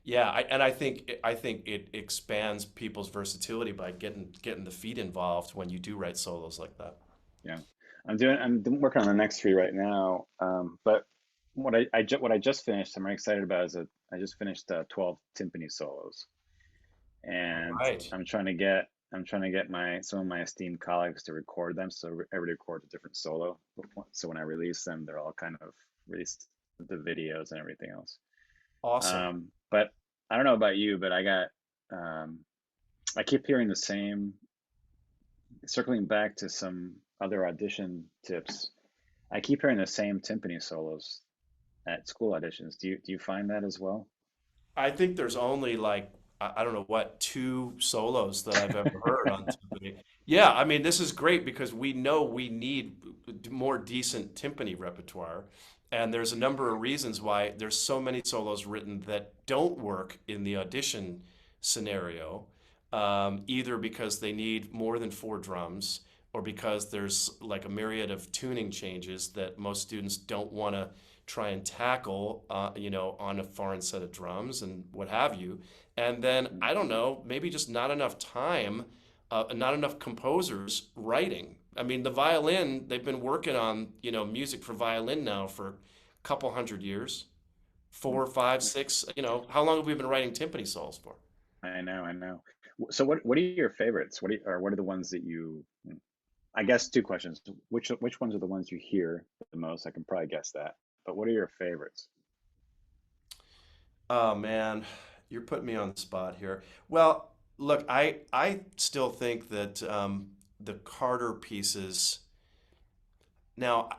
Speaker 1: yeah, I think it expands people's versatility by getting the feet involved when you do write solos like that.
Speaker 2: Yeah, working on the next three right now. But what I just finished, I'm very excited about is that I just finished 12 timpani solos,
Speaker 1: All
Speaker 2: and
Speaker 1: right.
Speaker 2: I'm trying to get my some of my esteemed colleagues to record them. So everybody records a different solo. So when I release them, they're all kind of released with the videos and everything else.
Speaker 1: Awesome.
Speaker 2: But I don't know about you, but um, I keep hearing the same. Circling back to some other audition tips, I keep hearing the same timpani solos at school auditions. Do you find that as well?
Speaker 1: I think there's only like I don't know what two solos that I've ever heard on timpani. Yeah, I mean this is great because we know we need more decent timpani repertoire, and there's a number of reasons why there's so many solos written that don't work in the audition scenario, either because they need more than four drums or because there's like a myriad of tuning changes that most students don't want to try and tackle, on a foreign set of drums and what have you. And then I don't know, maybe just not enough time, not enough composers writing. I mean, the violin, they've been working on, music for violin now for a couple hundred years, four, five, six. How long have we been writing timpani solos for?
Speaker 2: I know, I know. So what are your favorites? What are the ones that you? I guess two questions. Which ones are the ones you hear the most? I can probably guess that. But what are your favorites?
Speaker 1: Oh man, you're putting me on the spot here. Well, look, I still think that the Carter pieces. Now,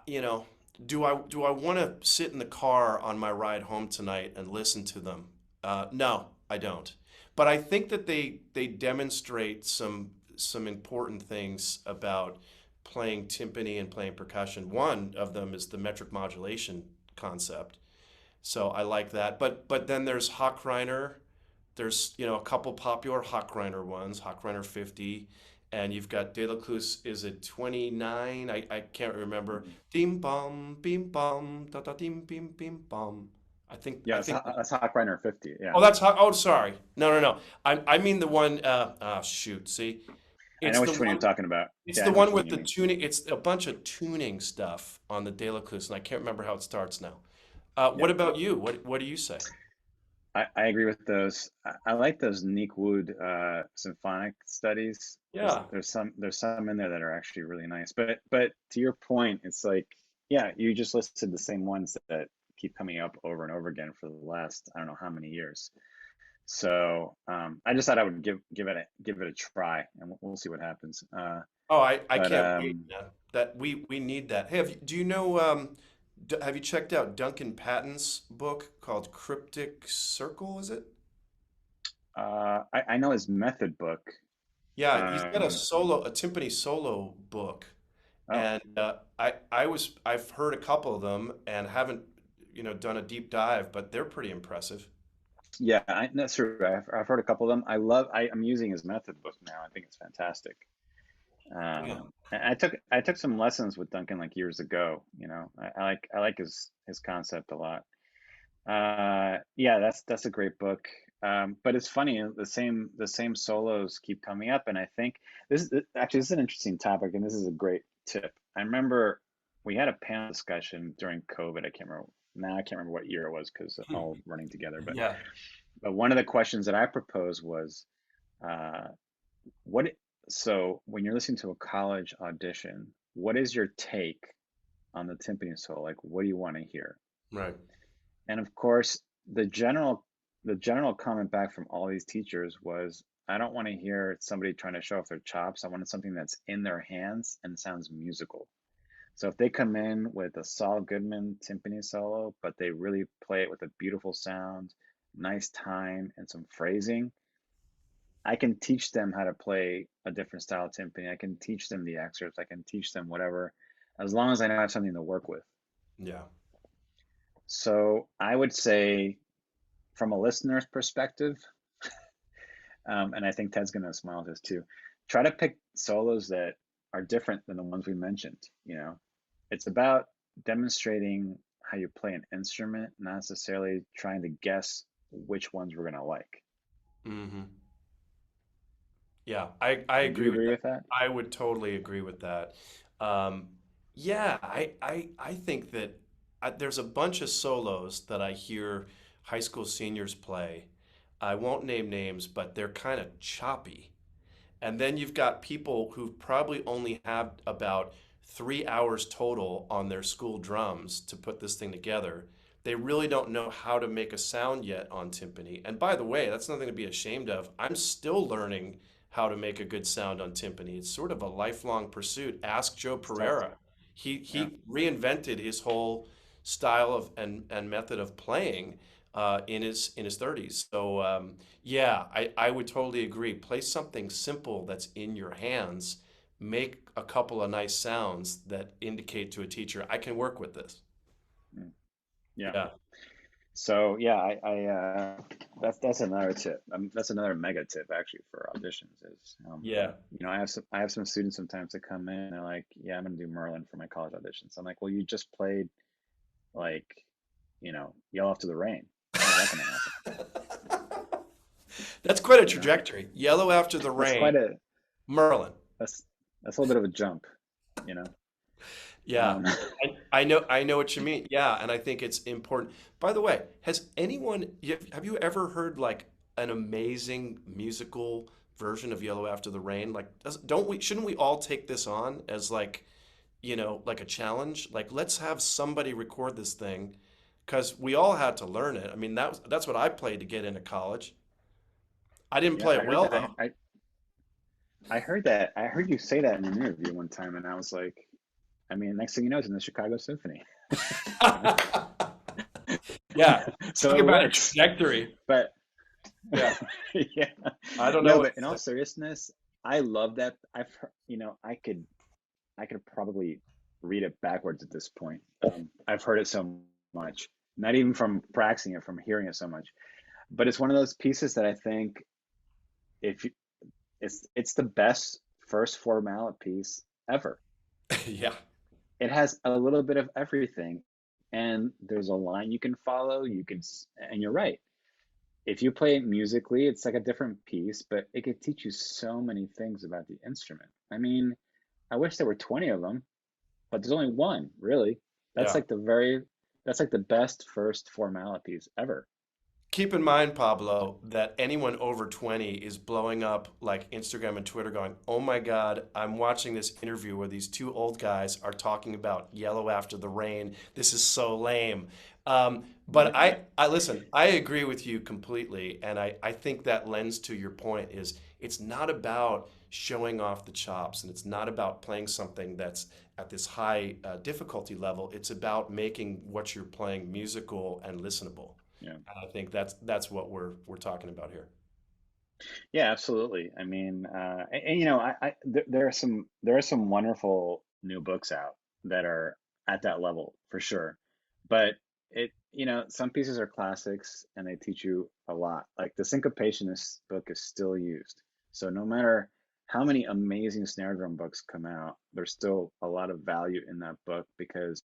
Speaker 1: do I want to sit in the car on my ride home tonight and listen to them? No, I don't. But I think that they demonstrate some important things about playing timpani and playing percussion. One of them is the metric modulation concept. So I like that. But then there's Hochreiner. There's a couple popular Hochreiner ones, Hochreiner 50, and you've got Delécluse, is it 29? I can't remember.
Speaker 2: Mhm.
Speaker 1: Dim bum, bim bum, da da dim bim bim bum. I think
Speaker 2: Yeah,
Speaker 1: I think
Speaker 2: that's Hawk Runner 50. Yeah,
Speaker 1: Oh, that's Hoch. Oh, sorry. No, no, no. I mean the one shoot, see.
Speaker 2: I
Speaker 1: It's
Speaker 2: know
Speaker 1: the
Speaker 2: which one you're
Speaker 1: one
Speaker 2: talking about.
Speaker 1: it's
Speaker 2: Yeah, I
Speaker 1: the
Speaker 2: know
Speaker 1: one
Speaker 2: which one
Speaker 1: with
Speaker 2: you
Speaker 1: the
Speaker 2: mean.
Speaker 1: tuning. It's a bunch of tuning stuff on the Delécluse, and I can't remember how it starts now. What
Speaker 2: Yep.
Speaker 1: about you? What do you say?
Speaker 2: I agree with those. I like those Nick Wood symphonic studies.
Speaker 1: Yeah.
Speaker 2: There's some in there that are actually really nice. But to your point, it's like, yeah, you just listed the same ones that keep coming up over and over again for the last I don't know how many years. So I just thought I would give it a try, and we'll see what happens.
Speaker 1: Oh, I
Speaker 2: But
Speaker 1: can't wait, man. That we need that. Hey, do you know have you checked out Duncan Patton's book called Cryptic Circle, is it?
Speaker 2: I know his method book.
Speaker 1: Yeah, he's got
Speaker 2: Um,
Speaker 1: a timpani solo book,
Speaker 2: oh,
Speaker 1: and I've heard a couple of them and haven't done a deep dive, but they're pretty impressive.
Speaker 2: yeah, that's true. I've heard a couple of them. I'm using his method book now. I think it's fantastic.
Speaker 1: Yeah.
Speaker 2: And I took some lessons with Duncan like years ago. I like his concept a lot. Yeah, that's a great book. But it's funny, the same solos keep coming up, and I think this is an interesting topic, and this is a great tip. I remember we had a panel discussion during COVID. I can't remember what year it was because
Speaker 1: Hmm.
Speaker 2: all running together. But
Speaker 1: Yeah.
Speaker 2: but one of the questions that I proposed was, uh, what? So when you're listening to a college audition, what is your take on the timpani solo? Like, what do you want to hear?
Speaker 1: Right.
Speaker 2: And of course, the general the general comment back from all these teachers was, I don't want to hear somebody trying to show off their chops. I wanted something that's in their hands and sounds musical. So if they come in with a Saul Goodman timpani solo, but they really play it with a beautiful sound, nice time, and some phrasing, I can teach them how to play a different style of timpani. I can teach them the excerpts. I can teach them whatever, as long as I know I have something to work with.
Speaker 1: Yeah.
Speaker 2: So I would say, from a listener's perspective, and I think Ted's going to smile at this too, try to pick solos that are different than the ones we mentioned. It's about demonstrating how you play an instrument, not necessarily trying to guess which ones we're going to like.
Speaker 1: Hmm. Yeah, I
Speaker 2: Would you
Speaker 1: agree with
Speaker 2: agree
Speaker 1: that.
Speaker 2: with that?
Speaker 1: I would totally agree with that. Um, yeah, I think that there's a bunch of solos that I hear high school seniors play. I won't name names, but they're kind of choppy. And then you've got people who probably only have about 3 hours total on their school drums to put this thing together. They really don't know how to make a sound yet on timpani. And by the way, that's nothing to be ashamed of. I'm still learning how to make a good sound on timpani. It's sort of a lifelong pursuit. Ask Joe
Speaker 2: It's tough.
Speaker 1: Pereira. He
Speaker 2: Yeah.
Speaker 1: he reinvented his whole style of and method of playing in his 30s. So yeah, I would totally agree. Play something simple that's in your hands. Make a couple of nice sounds that indicate to a teacher, I can work with this.
Speaker 2: Mm. Yeah.
Speaker 1: Yeah.
Speaker 2: So yeah, that's another tip. That's another mega tip actually for auditions is,
Speaker 1: Yeah.
Speaker 2: I have some students sometimes that come in and they're like, yeah, I'm gonna do Merlin for my college auditions. I'm like, well, you just played like, Yell After the Rain. How's that gonna happen?
Speaker 1: That's quite a
Speaker 2: You know,
Speaker 1: trajectory. Yellow After the
Speaker 2: that's
Speaker 1: Rain,
Speaker 2: quite a
Speaker 1: Merlin.
Speaker 2: that's a little bit of a jump, you know.
Speaker 1: Yeah.
Speaker 2: Um,
Speaker 1: I know what you mean. Yeah, and I think it's important. By the way, have you ever heard like an amazing musical version of Yellow After the Rain? Like, don't we shouldn't we all take this on as like, like a challenge? Like, let's have somebody record this thing because we all had to learn it. I mean, that's what I played to get into college. I didn't
Speaker 2: yeah,
Speaker 1: play
Speaker 2: I
Speaker 1: it
Speaker 2: heard
Speaker 1: well
Speaker 2: that.
Speaker 1: though.
Speaker 2: I heard that. I heard you say that in an interview one time, and I was like, I mean, next thing you know, it's in the Chicago Symphony. You know,
Speaker 1: Yeah,
Speaker 2: so
Speaker 1: talk
Speaker 2: it
Speaker 1: about a
Speaker 2: works.
Speaker 1: trajectory.
Speaker 2: But
Speaker 1: Yeah,
Speaker 2: yeah,
Speaker 1: I don't know
Speaker 2: no,
Speaker 1: what
Speaker 2: but
Speaker 1: to
Speaker 2: in all
Speaker 1: say.
Speaker 2: seriousness, I love that. I could probably read it backwards at this point. I've heard it so much, not even from practicing it, from hearing it so much. But it's one of those pieces that I think if you, it's the best first formality piece ever.
Speaker 1: Yeah.
Speaker 2: It has a little bit of everything, and there's a line you can follow. And you're right. If you play it musically, it's like a different piece, but it could teach you so many things about the instrument. I mean, I wish there were 20 of them, but there's only one, really. That's
Speaker 1: Yeah.
Speaker 2: like the very, that's like the best first formalities ever.
Speaker 1: Keep in mind, Pablo, that anyone over 20 is blowing up like Instagram and Twitter going, oh my God, I'm watching this interview where these two old guys are talking about Yellow After the Rain. This is so lame. But
Speaker 2: Yeah.
Speaker 1: I listen, I agree with you completely. And I think that lends to your point is it's not about showing off the chops and it's not about playing something that's at this high difficulty level. It's about making what you're playing musical and listenable.
Speaker 2: Yeah.
Speaker 1: And I think that's what we're talking about here.
Speaker 2: Yeah, absolutely. I mean, there are some wonderful new books out that are at that level for sure. But some pieces are classics and they teach you a lot. Like the Syncopationist book is still used. So no matter how many amazing snare drum books come out, there's still a lot of value in that book because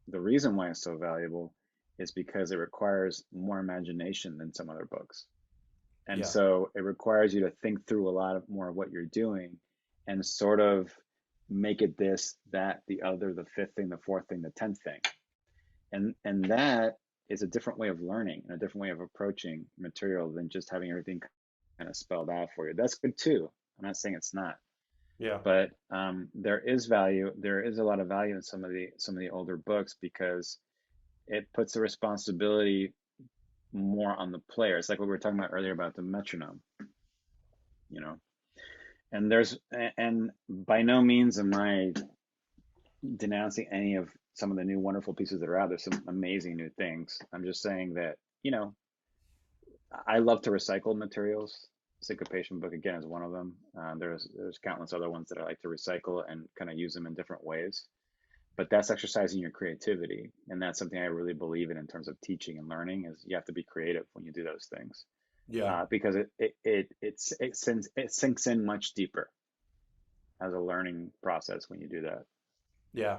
Speaker 2: the reason why it's so valuable is because it requires more imagination than some other books. And
Speaker 1: Yeah.
Speaker 2: so it requires you to think through a lot of more of what you're doing and sort of make it this, that, the other, the fifth thing, the fourth thing, the tenth thing. And that is a different way of learning and a different way of approaching material than just having everything kind of spelled out for you. That's good too. I'm not saying it's not,
Speaker 1: Yeah.
Speaker 2: but there is value. There is a lot of value in some of the older books because it puts the responsibility more on the player. It's like what we were talking about earlier about the metronome, you know. And by no means am I denouncing any of some of the new wonderful pieces that are out. There's some amazing new things. I'm just saying that, I love to recycle materials. Syncopation book again is one of them. There's countless other ones that I like to recycle and kind of use them in different ways. But that's exercising your creativity, and that's something I really believe in terms of teaching and learning. Is you have to be creative when you do those things,
Speaker 1: Yeah.
Speaker 2: because it sinks in much deeper as a learning process when you do that.
Speaker 1: Yeah.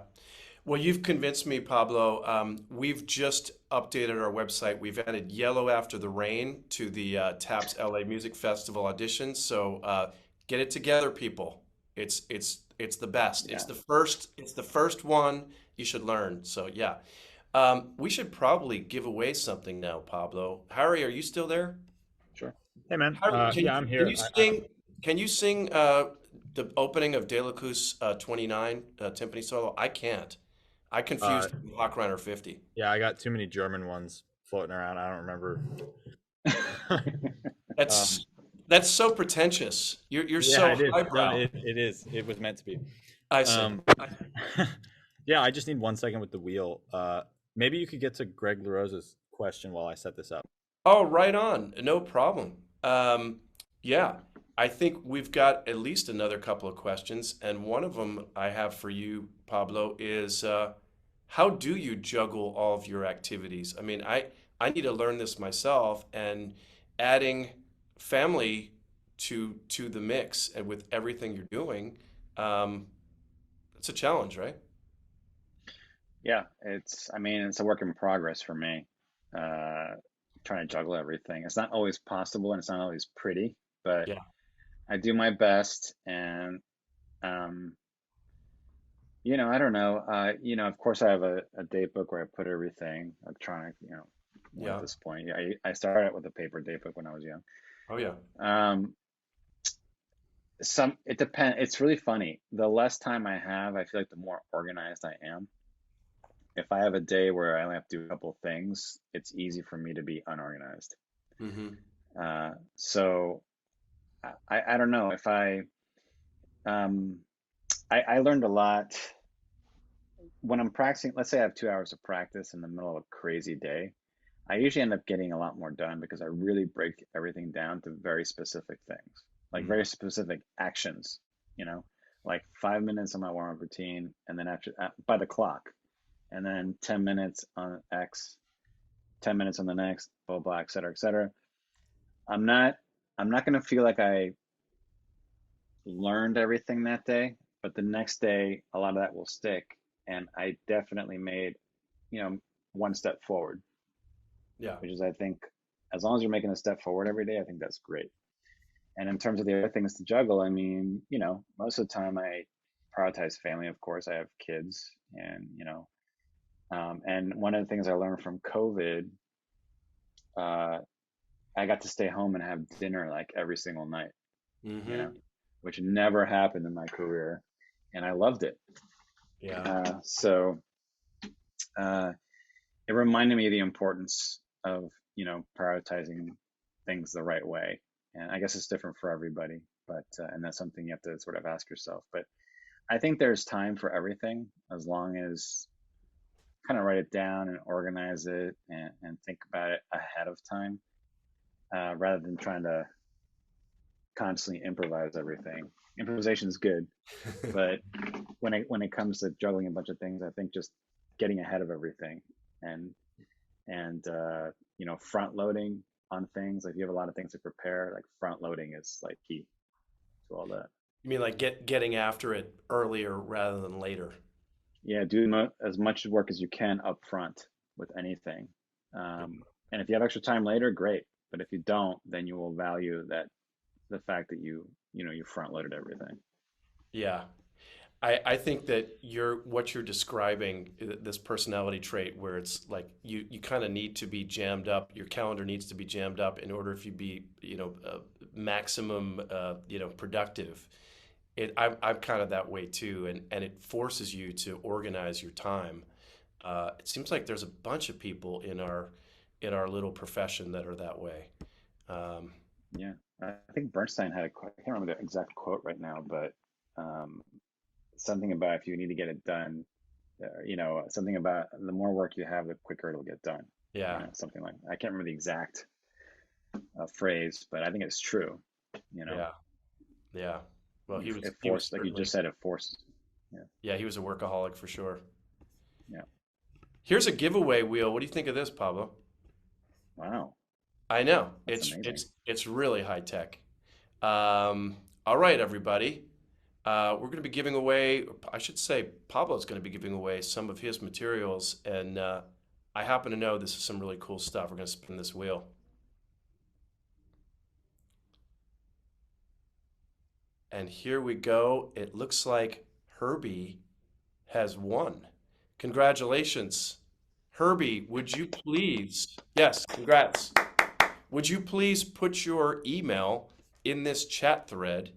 Speaker 1: Well, you've convinced me, Pablo. We've just updated our website. We've added Yellow After the Rain to the TAPS LA Music Festival auditions. So get it together, people. It's the best.
Speaker 2: Yeah,
Speaker 1: It's the first one you should learn. So yeah, we should probably give away something now, Pablo. Harry, are you still there?
Speaker 2: sure.
Speaker 3: Hey man,
Speaker 1: Harry,
Speaker 3: yeah, I'm
Speaker 1: can
Speaker 3: here.
Speaker 1: you sing? Can you sing the opening of Delécluse 29 timpani solo? I can't. I
Speaker 3: Uh,
Speaker 1: confused it with Hawk Runner 50.
Speaker 3: yeah, I got too many German ones floating around. I don't remember. um,
Speaker 1: That's that's so pretentious. You're
Speaker 3: yeah,
Speaker 1: so
Speaker 3: it is. No,
Speaker 1: highbrow.
Speaker 3: it is. It was meant to be.
Speaker 1: I see.
Speaker 3: Um, yeah, I just need 1 second with the wheel. Maybe you could get to Greg LaRosa's question while I set this up.
Speaker 1: Oh, right on. No problem. Yeah, I think we've got at least another couple of questions, and one of them I have for you, Pablo, is how do you juggle all of your activities? I mean, I need to learn this myself, and adding family to the mix and with everything you're doing, um, it's a challenge, right?
Speaker 2: Yeah, I mean, it's a work in progress for me. Uh, Trying to juggle everything. It's not always possible and it's not always pretty, but
Speaker 1: Yeah,
Speaker 2: I do my best. And, um, I don't know. Of course, I have a date book where I put everything electronic, at
Speaker 1: yeah.
Speaker 2: this point. Yeah, I started out with a paper date book when I was young.
Speaker 1: Oh, yeah.
Speaker 2: Um, it depends. It's really funny. The less time I have, I feel like the more organized I am. If I have a day where I only have to do a couple things, it's easy for me to be unorganized.
Speaker 1: Mm-hmm.
Speaker 2: So I don't know if um, I learned a lot when I'm practicing. Let's say I have 2 hours of practice in the middle of a crazy day. I usually end up getting a lot more done because I really break everything down to very specific things, like very specific actions, you know, like 5 minutes on my warm-up routine, and then after by the clock, and then 10 minutes on X, 10 minutes on the next, blah, blah, et cetera, et cetera. I'm not, I'm not going to feel like I learned everything that day, but the next day, a lot of that will stick. And I definitely made, you know, one step forward,
Speaker 1: Yeah.
Speaker 2: which is, I think, as long as you're making a step forward every day, I think that's great. And in terms of the other things to juggle, I mean, most of the time I prioritize family, of course. I have kids, and one of the things I learned from COVID, uh, I got to stay home and have dinner like every single night, you
Speaker 1: Mm-hmm.
Speaker 2: know, which never happened in my career. And I loved it.
Speaker 1: Yeah.
Speaker 2: So uh, it reminded me of the importance of, prioritizing things the right way. And I guess it's different for everybody, and that's something you have to sort of ask yourself. But I think there's time for everything as long as kind of write it down and organize it and think about it ahead of time, rather than trying to constantly improvise everything. Improvisation is good, but when it comes to juggling a bunch of things, I think just getting ahead of everything and front loading on things. Like if you have a lot of things to prepare, like front loading is like key to all that.
Speaker 1: You mean like getting after it earlier rather than later?
Speaker 2: Yeah, do as much work as you can up front with anything. And if you have extra time later, great. But if you don't, then you will value the fact that you front loaded everything.
Speaker 1: Yeah. I think that what you're describing, this personality trait where it's like you kind of need to be jammed up, your calendar needs to be jammed up in order if you be, maximum, productive. I'm kind of that way too, and it forces you to organize your time. It seems like there's a bunch of people in our little profession that are that way. Um,
Speaker 2: Yeah, I think Bernstein had a quote. I can't remember the exact quote right now, but um, something about if you need to get it done, something about the more work you have, the quicker it'll get done.
Speaker 1: yeah.
Speaker 2: Something like I can't remember the exact phrase, but I think it's true. you know.
Speaker 1: Yeah. Yeah. Well,
Speaker 2: It
Speaker 1: he was
Speaker 2: forced, like you
Speaker 1: certainly,
Speaker 2: just said, it forced. Yeah.
Speaker 1: yeah, he was a workaholic for sure.
Speaker 2: Yeah.
Speaker 1: Here's a giveaway wheel. What do you think of this, Pablo?
Speaker 2: Wow.
Speaker 1: I know.
Speaker 2: That's amazing.
Speaker 1: It's really high tech. All right, everybody. We're going to be giving away, I should say, Pablo's going to be giving away some of his materials, and I happen to know this is some really cool stuff. We're going to spin this wheel. And here we go. It looks like Herbie has won. Congratulations. Herbie, would you please, yes, congrats. Would you please put your email in this chat thread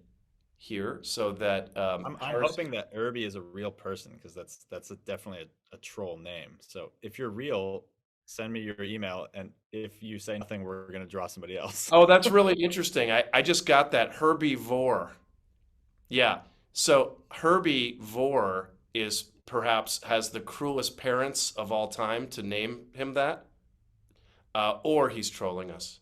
Speaker 1: here so that
Speaker 3: I'm hoping that Irby is a real person, because that's definitely a troll name. So if you're real, send me your email, and if you say nothing, we're gonna draw somebody else.
Speaker 1: Oh, that's really interesting. I just got that. Herbie Vor. Yeah. So Herbie Vor is perhaps has the cruelest parents of all time to name him that, or he's trolling us.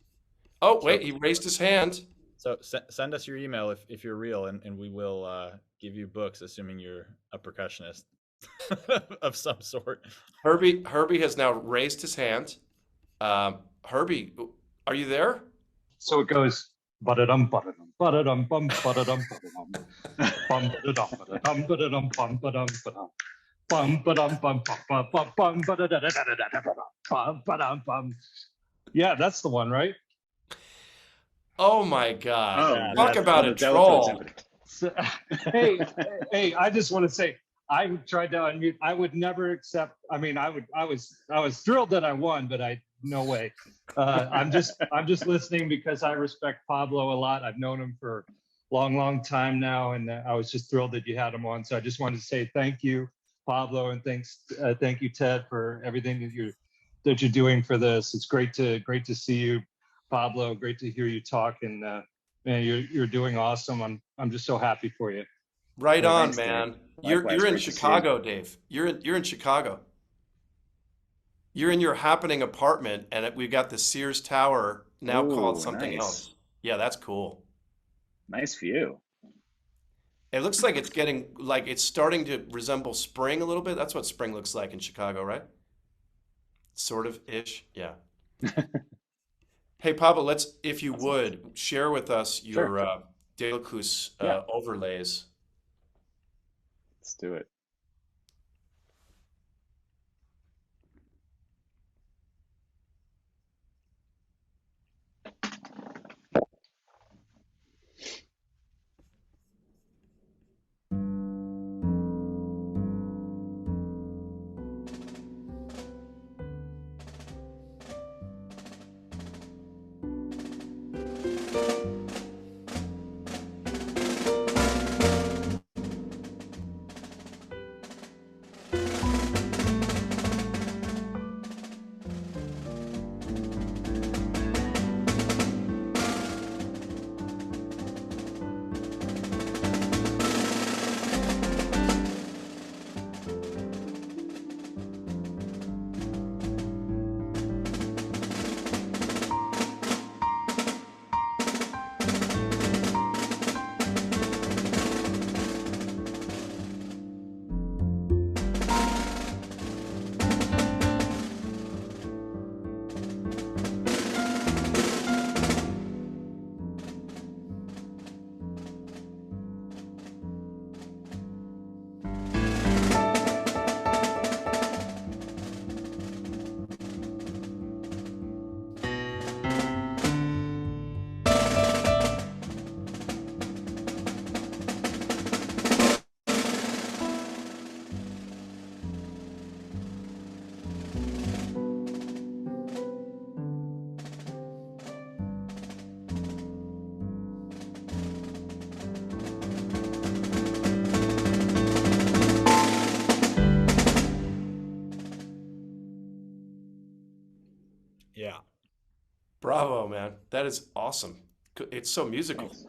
Speaker 1: Oh,
Speaker 3: So
Speaker 1: wait, he raised his hand.
Speaker 3: so send us your email if you're real, and we will give you books, assuming you're a percussionist of some sort.
Speaker 1: Herbie has now raised his hand. Herbie, are you there?
Speaker 4: So it goes ba-da-dum, ba-da-dum, ba-da-dum, bum, ba-da-dum, ba-da-dum, bum, ba-da-dum, ba-da-dum, ba-da-dum, bum, ba-dum, ba-dum, bum, ba-dum, bum, bum, bum, bum, ba-da-da-da-da-da-da-da-da, bum, ba-dum, bum. Yeah, that's the one, right?
Speaker 1: Oh my God.
Speaker 2: Oh,
Speaker 3: Yeah,
Speaker 1: Talk
Speaker 3: that's
Speaker 1: about a
Speaker 2: the Delécluse
Speaker 1: troll.
Speaker 2: Symphony.
Speaker 4: So, hey, I just want to say I tried to unmute. I would never accept. I mean, I was thrilled that I won, but no way. I'm just listening because I respect Pablo a lot. I've known him for a long time now, and I was just thrilled that you had him on. So I just wanted to say thank you, Pablo, and thank you, Ted, for everything that you're doing for this. It's great to see you, Pablo. Great to hear you talk, and man, you're doing awesome. I'm just so happy for you.
Speaker 1: Right on,
Speaker 2: Thanks, Dave.
Speaker 1: man.
Speaker 2: Likewise,
Speaker 1: You're in
Speaker 2: great to see you.
Speaker 1: Chicago, Dave. You're in Chicago. You're in your happening apartment, and we've got the Sears Tower now called
Speaker 2: Ooh,
Speaker 1: something
Speaker 2: nice.
Speaker 1: else. Yeah, that's cool.
Speaker 2: Nice view.
Speaker 1: It looks like it's starting to resemble spring a little bit. That's what spring looks like in Chicago, right? Sort of ish. Yeah. Hey, Pablo, if you
Speaker 2: Awesome.
Speaker 1: would, share with us your
Speaker 2: Sure.
Speaker 1: Delécluse
Speaker 2: Yeah.
Speaker 1: overlays.
Speaker 2: Let's do it.
Speaker 3: Yeah.
Speaker 1: Bravo, man. That is awesome. It's so musical.
Speaker 2: Thanks.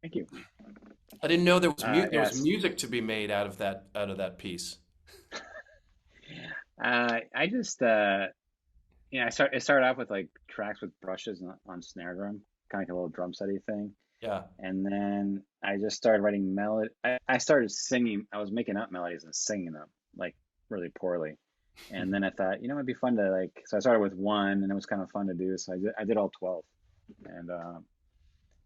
Speaker 2: Thank you.
Speaker 1: I didn't know there was there was
Speaker 2: Yes.
Speaker 1: music to be made out of that piece.
Speaker 2: I just it started off with like tracks with brushes on snare drum kind of like a little drum setty thing.
Speaker 1: Yeah.
Speaker 2: And then I just started writing melody. I started singing. I was making up melodies and singing them like really poorly. And then I thought, it'd be fun to like. So I started with one, and it was kind of fun to do. So I did all 12, and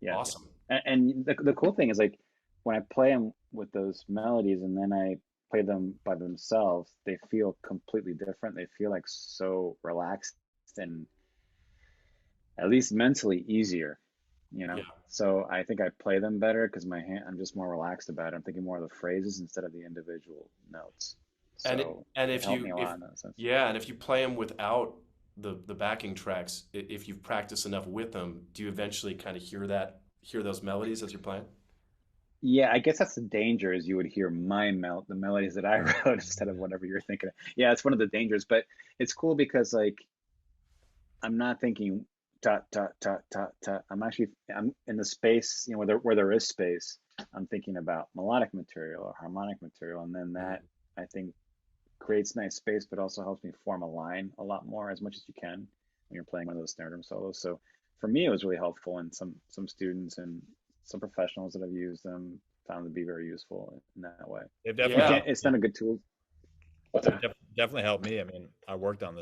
Speaker 2: yeah.
Speaker 1: Awesome.
Speaker 2: And the cool thing is like when I play them with those melodies, and then I play them by themselves, they feel completely different. They feel like so relaxed and at least mentally easier.
Speaker 1: Yeah.
Speaker 2: So I think I play them better because I'm just more relaxed about it. I'm thinking more of the phrases instead of the individual notes.
Speaker 1: And
Speaker 2: So
Speaker 1: and
Speaker 2: it
Speaker 1: if
Speaker 2: helped
Speaker 1: you
Speaker 2: me a
Speaker 1: if
Speaker 2: lot in that sense.
Speaker 1: yeah, and if you play them without the backing tracks, if you've practiced enough with them, do you eventually kind of hear those melodies as you're playing?
Speaker 2: Yeah, I guess that's the danger is you would hear the melodies that I wrote instead of whatever you're thinking of. Yeah, it's one of the dangers, but it's cool because like I'm not thinking ta ta ta ta ta. I'm in the space, where there is space. I'm thinking about melodic material or harmonic material, and then that I think creates nice space, but also helps me form a line a lot more as much as you can when you're playing one of those snare drum solos. So for me, it was really helpful, and some students and some professionals that have used them found to be very useful in that way.
Speaker 3: They've
Speaker 2: You
Speaker 3: definitely
Speaker 1: Yeah.
Speaker 2: can't.
Speaker 3: helped.
Speaker 2: It's not a good tool.
Speaker 3: Definitely helped me. I mean, I worked on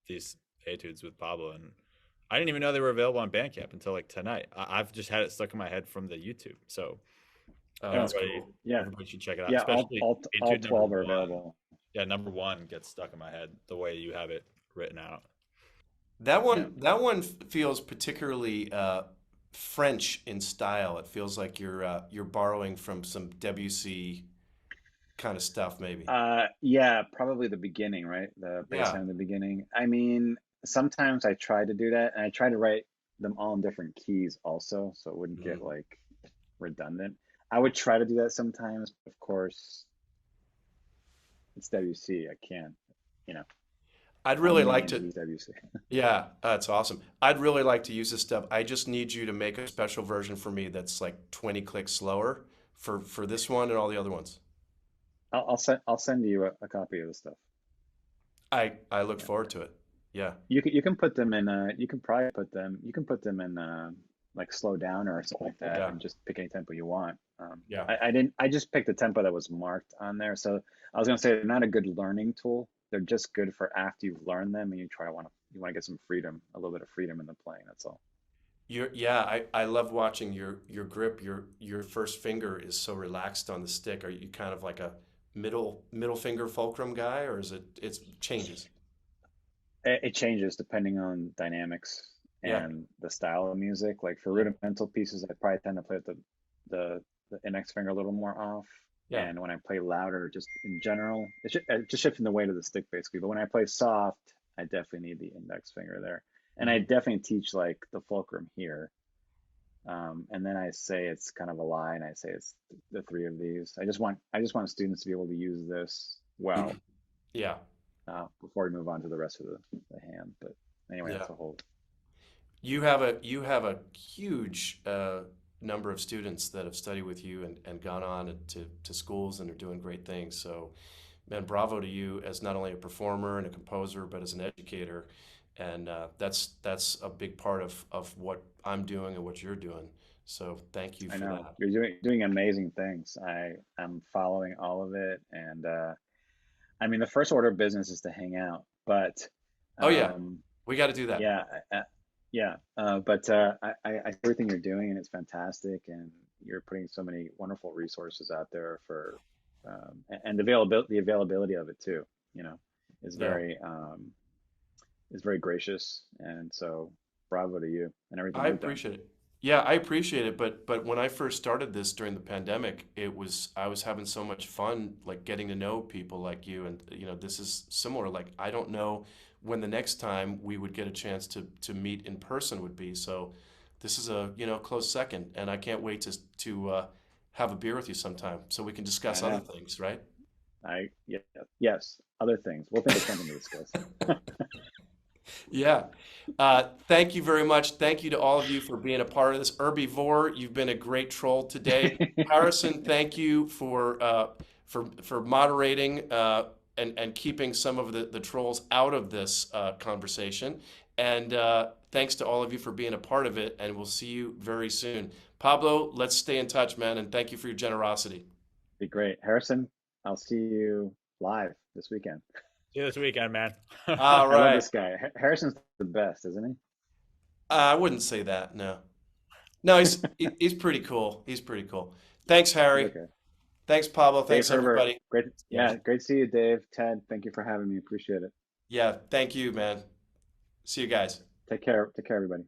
Speaker 3: these etudes with Pablo, and I didn't even know they were available on Bandcamp until like tonight. I've just had it stuck in my head from the YouTube. So
Speaker 1: Oh,
Speaker 2: Yeah,
Speaker 1: that's
Speaker 3: everybody,
Speaker 1: cool.
Speaker 2: yeah,
Speaker 3: everybody should check it out.
Speaker 2: yeah. All
Speaker 3: Especially
Speaker 2: all all
Speaker 3: etude number
Speaker 2: 12 are
Speaker 3: one.
Speaker 2: available.
Speaker 3: Yeah, number one gets stuck in my head the way you have it written out.
Speaker 1: That
Speaker 2: Yeah.
Speaker 1: one feels particularly French in style. It feels like you're borrowing from some Debussy kind of stuff, maybe.
Speaker 2: Yeah, probably the beginning, right? The bass
Speaker 1: Yeah.
Speaker 2: line in the beginning. I mean, sometimes I try to do that, and I try to write them all in different keys also, so it wouldn't get
Speaker 1: Mhm.
Speaker 2: like redundant. I would try to do that sometimes. Of course, it's WC. I can't, you know,
Speaker 1: I'd
Speaker 2: all
Speaker 1: really like
Speaker 2: means
Speaker 1: to.
Speaker 2: use WC.
Speaker 1: Yeah, that's awesome. I'd really like to use this stuff. I just need you to make a special version for me that's like 20 clicks slower for this one and all the other ones.
Speaker 2: I'll send you a copy of the stuff.
Speaker 1: I look
Speaker 2: Yeah.
Speaker 1: forward to it. Yeah.
Speaker 2: You can put them in you can put them in like slow down or something like that
Speaker 1: Yeah.
Speaker 2: and just pick any tempo you want.
Speaker 1: Yeah.
Speaker 2: I just picked the tempo that was marked on there. So I was gonna say they're not a good learning tool. They're just good for after you've learned them and you want to get some freedom, a little bit of freedom in the playing. That's all.
Speaker 1: Yeah, I love watching your grip. Your first finger is so relaxed on the stick. Are you kind of like a middle finger fulcrum guy, or is it changes?
Speaker 2: It changes depending on dynamics
Speaker 1: Yeah.
Speaker 2: and the style of music. Like for
Speaker 1: Yeah.
Speaker 2: rudimental pieces, I probably tend to play with the index finger a little more off.
Speaker 1: Yeah.
Speaker 2: And when I play louder, just in general, just shifting the weight of the stick basically. But when I play soft, I definitely need the index finger there. And I
Speaker 1: Mhm.
Speaker 2: definitely teach like the fulcrum here. And then I say it's kind of a lie, and I say it's the three of these. I just want students to be able to use this well
Speaker 1: Yeah.
Speaker 2: before we move on to the rest of the hand. But anyway,
Speaker 1: Yeah.
Speaker 2: that's a whole.
Speaker 1: You have a huge number of students that have studied with you and gone on to schools and are doing great things. So, man, bravo to you as not only a performer and a composer, but as an educator. And that's a big part of what I'm doing and what you're doing. So thank you
Speaker 2: I
Speaker 1: for
Speaker 2: know
Speaker 1: that.
Speaker 2: you're doing amazing things. I'm following all of it, and I mean the first order of business is to hang out, but
Speaker 1: Oh yeah,
Speaker 2: um,
Speaker 1: we got to do that.
Speaker 2: yeah, yeah. But I see everything you're doing, and it's fantastic, and you're putting so many wonderful resources out there for and the availability of it too. You know, is
Speaker 1: Yeah.
Speaker 2: very gracious, and so bravo to you and everything
Speaker 1: I
Speaker 2: you've done.
Speaker 1: appreciate it. Yeah, I appreciate it, but when I first started this during the pandemic, I was having so much fun like getting to know people like you and this is similar. Like I don't know when the next time we would get a chance to meet in person would be. So this is a, close second and I can't wait to have a beer with you sometime so we can
Speaker 2: I
Speaker 1: discuss other
Speaker 2: know.
Speaker 1: things, right?
Speaker 2: Yeah, yes, other things. We'll think of something to discuss.
Speaker 1: Yeah. Thank you very much. Thank you to all of you for being a part of this. Herbivore, you've been a great troll today. Harrison, thank you for moderating and keeping some of the trolls out of this conversation. And Thanks to all of you for being a part of it, and we'll see you very soon. Pablo, let's stay in touch, man, and thank you for your generosity.
Speaker 2: Be great. Harrison, I'll see you live this weekend.
Speaker 3: See you this weekend, man.
Speaker 1: All
Speaker 2: I love
Speaker 1: right.
Speaker 2: this guy. Harrison's the best, isn't he?
Speaker 1: I wouldn't say that, no. No, he's pretty cool. He's pretty cool. Thanks, Harry.
Speaker 2: Okay.
Speaker 1: Thanks, Pablo. Thanks,
Speaker 2: Dave Herbert,
Speaker 1: everybody.
Speaker 2: great. Yeah, great to see you, Dave. Ted, thank you for having me. Appreciate it.
Speaker 1: Yeah, thank you, man. See you guys.
Speaker 2: Take care. Take care, everybody.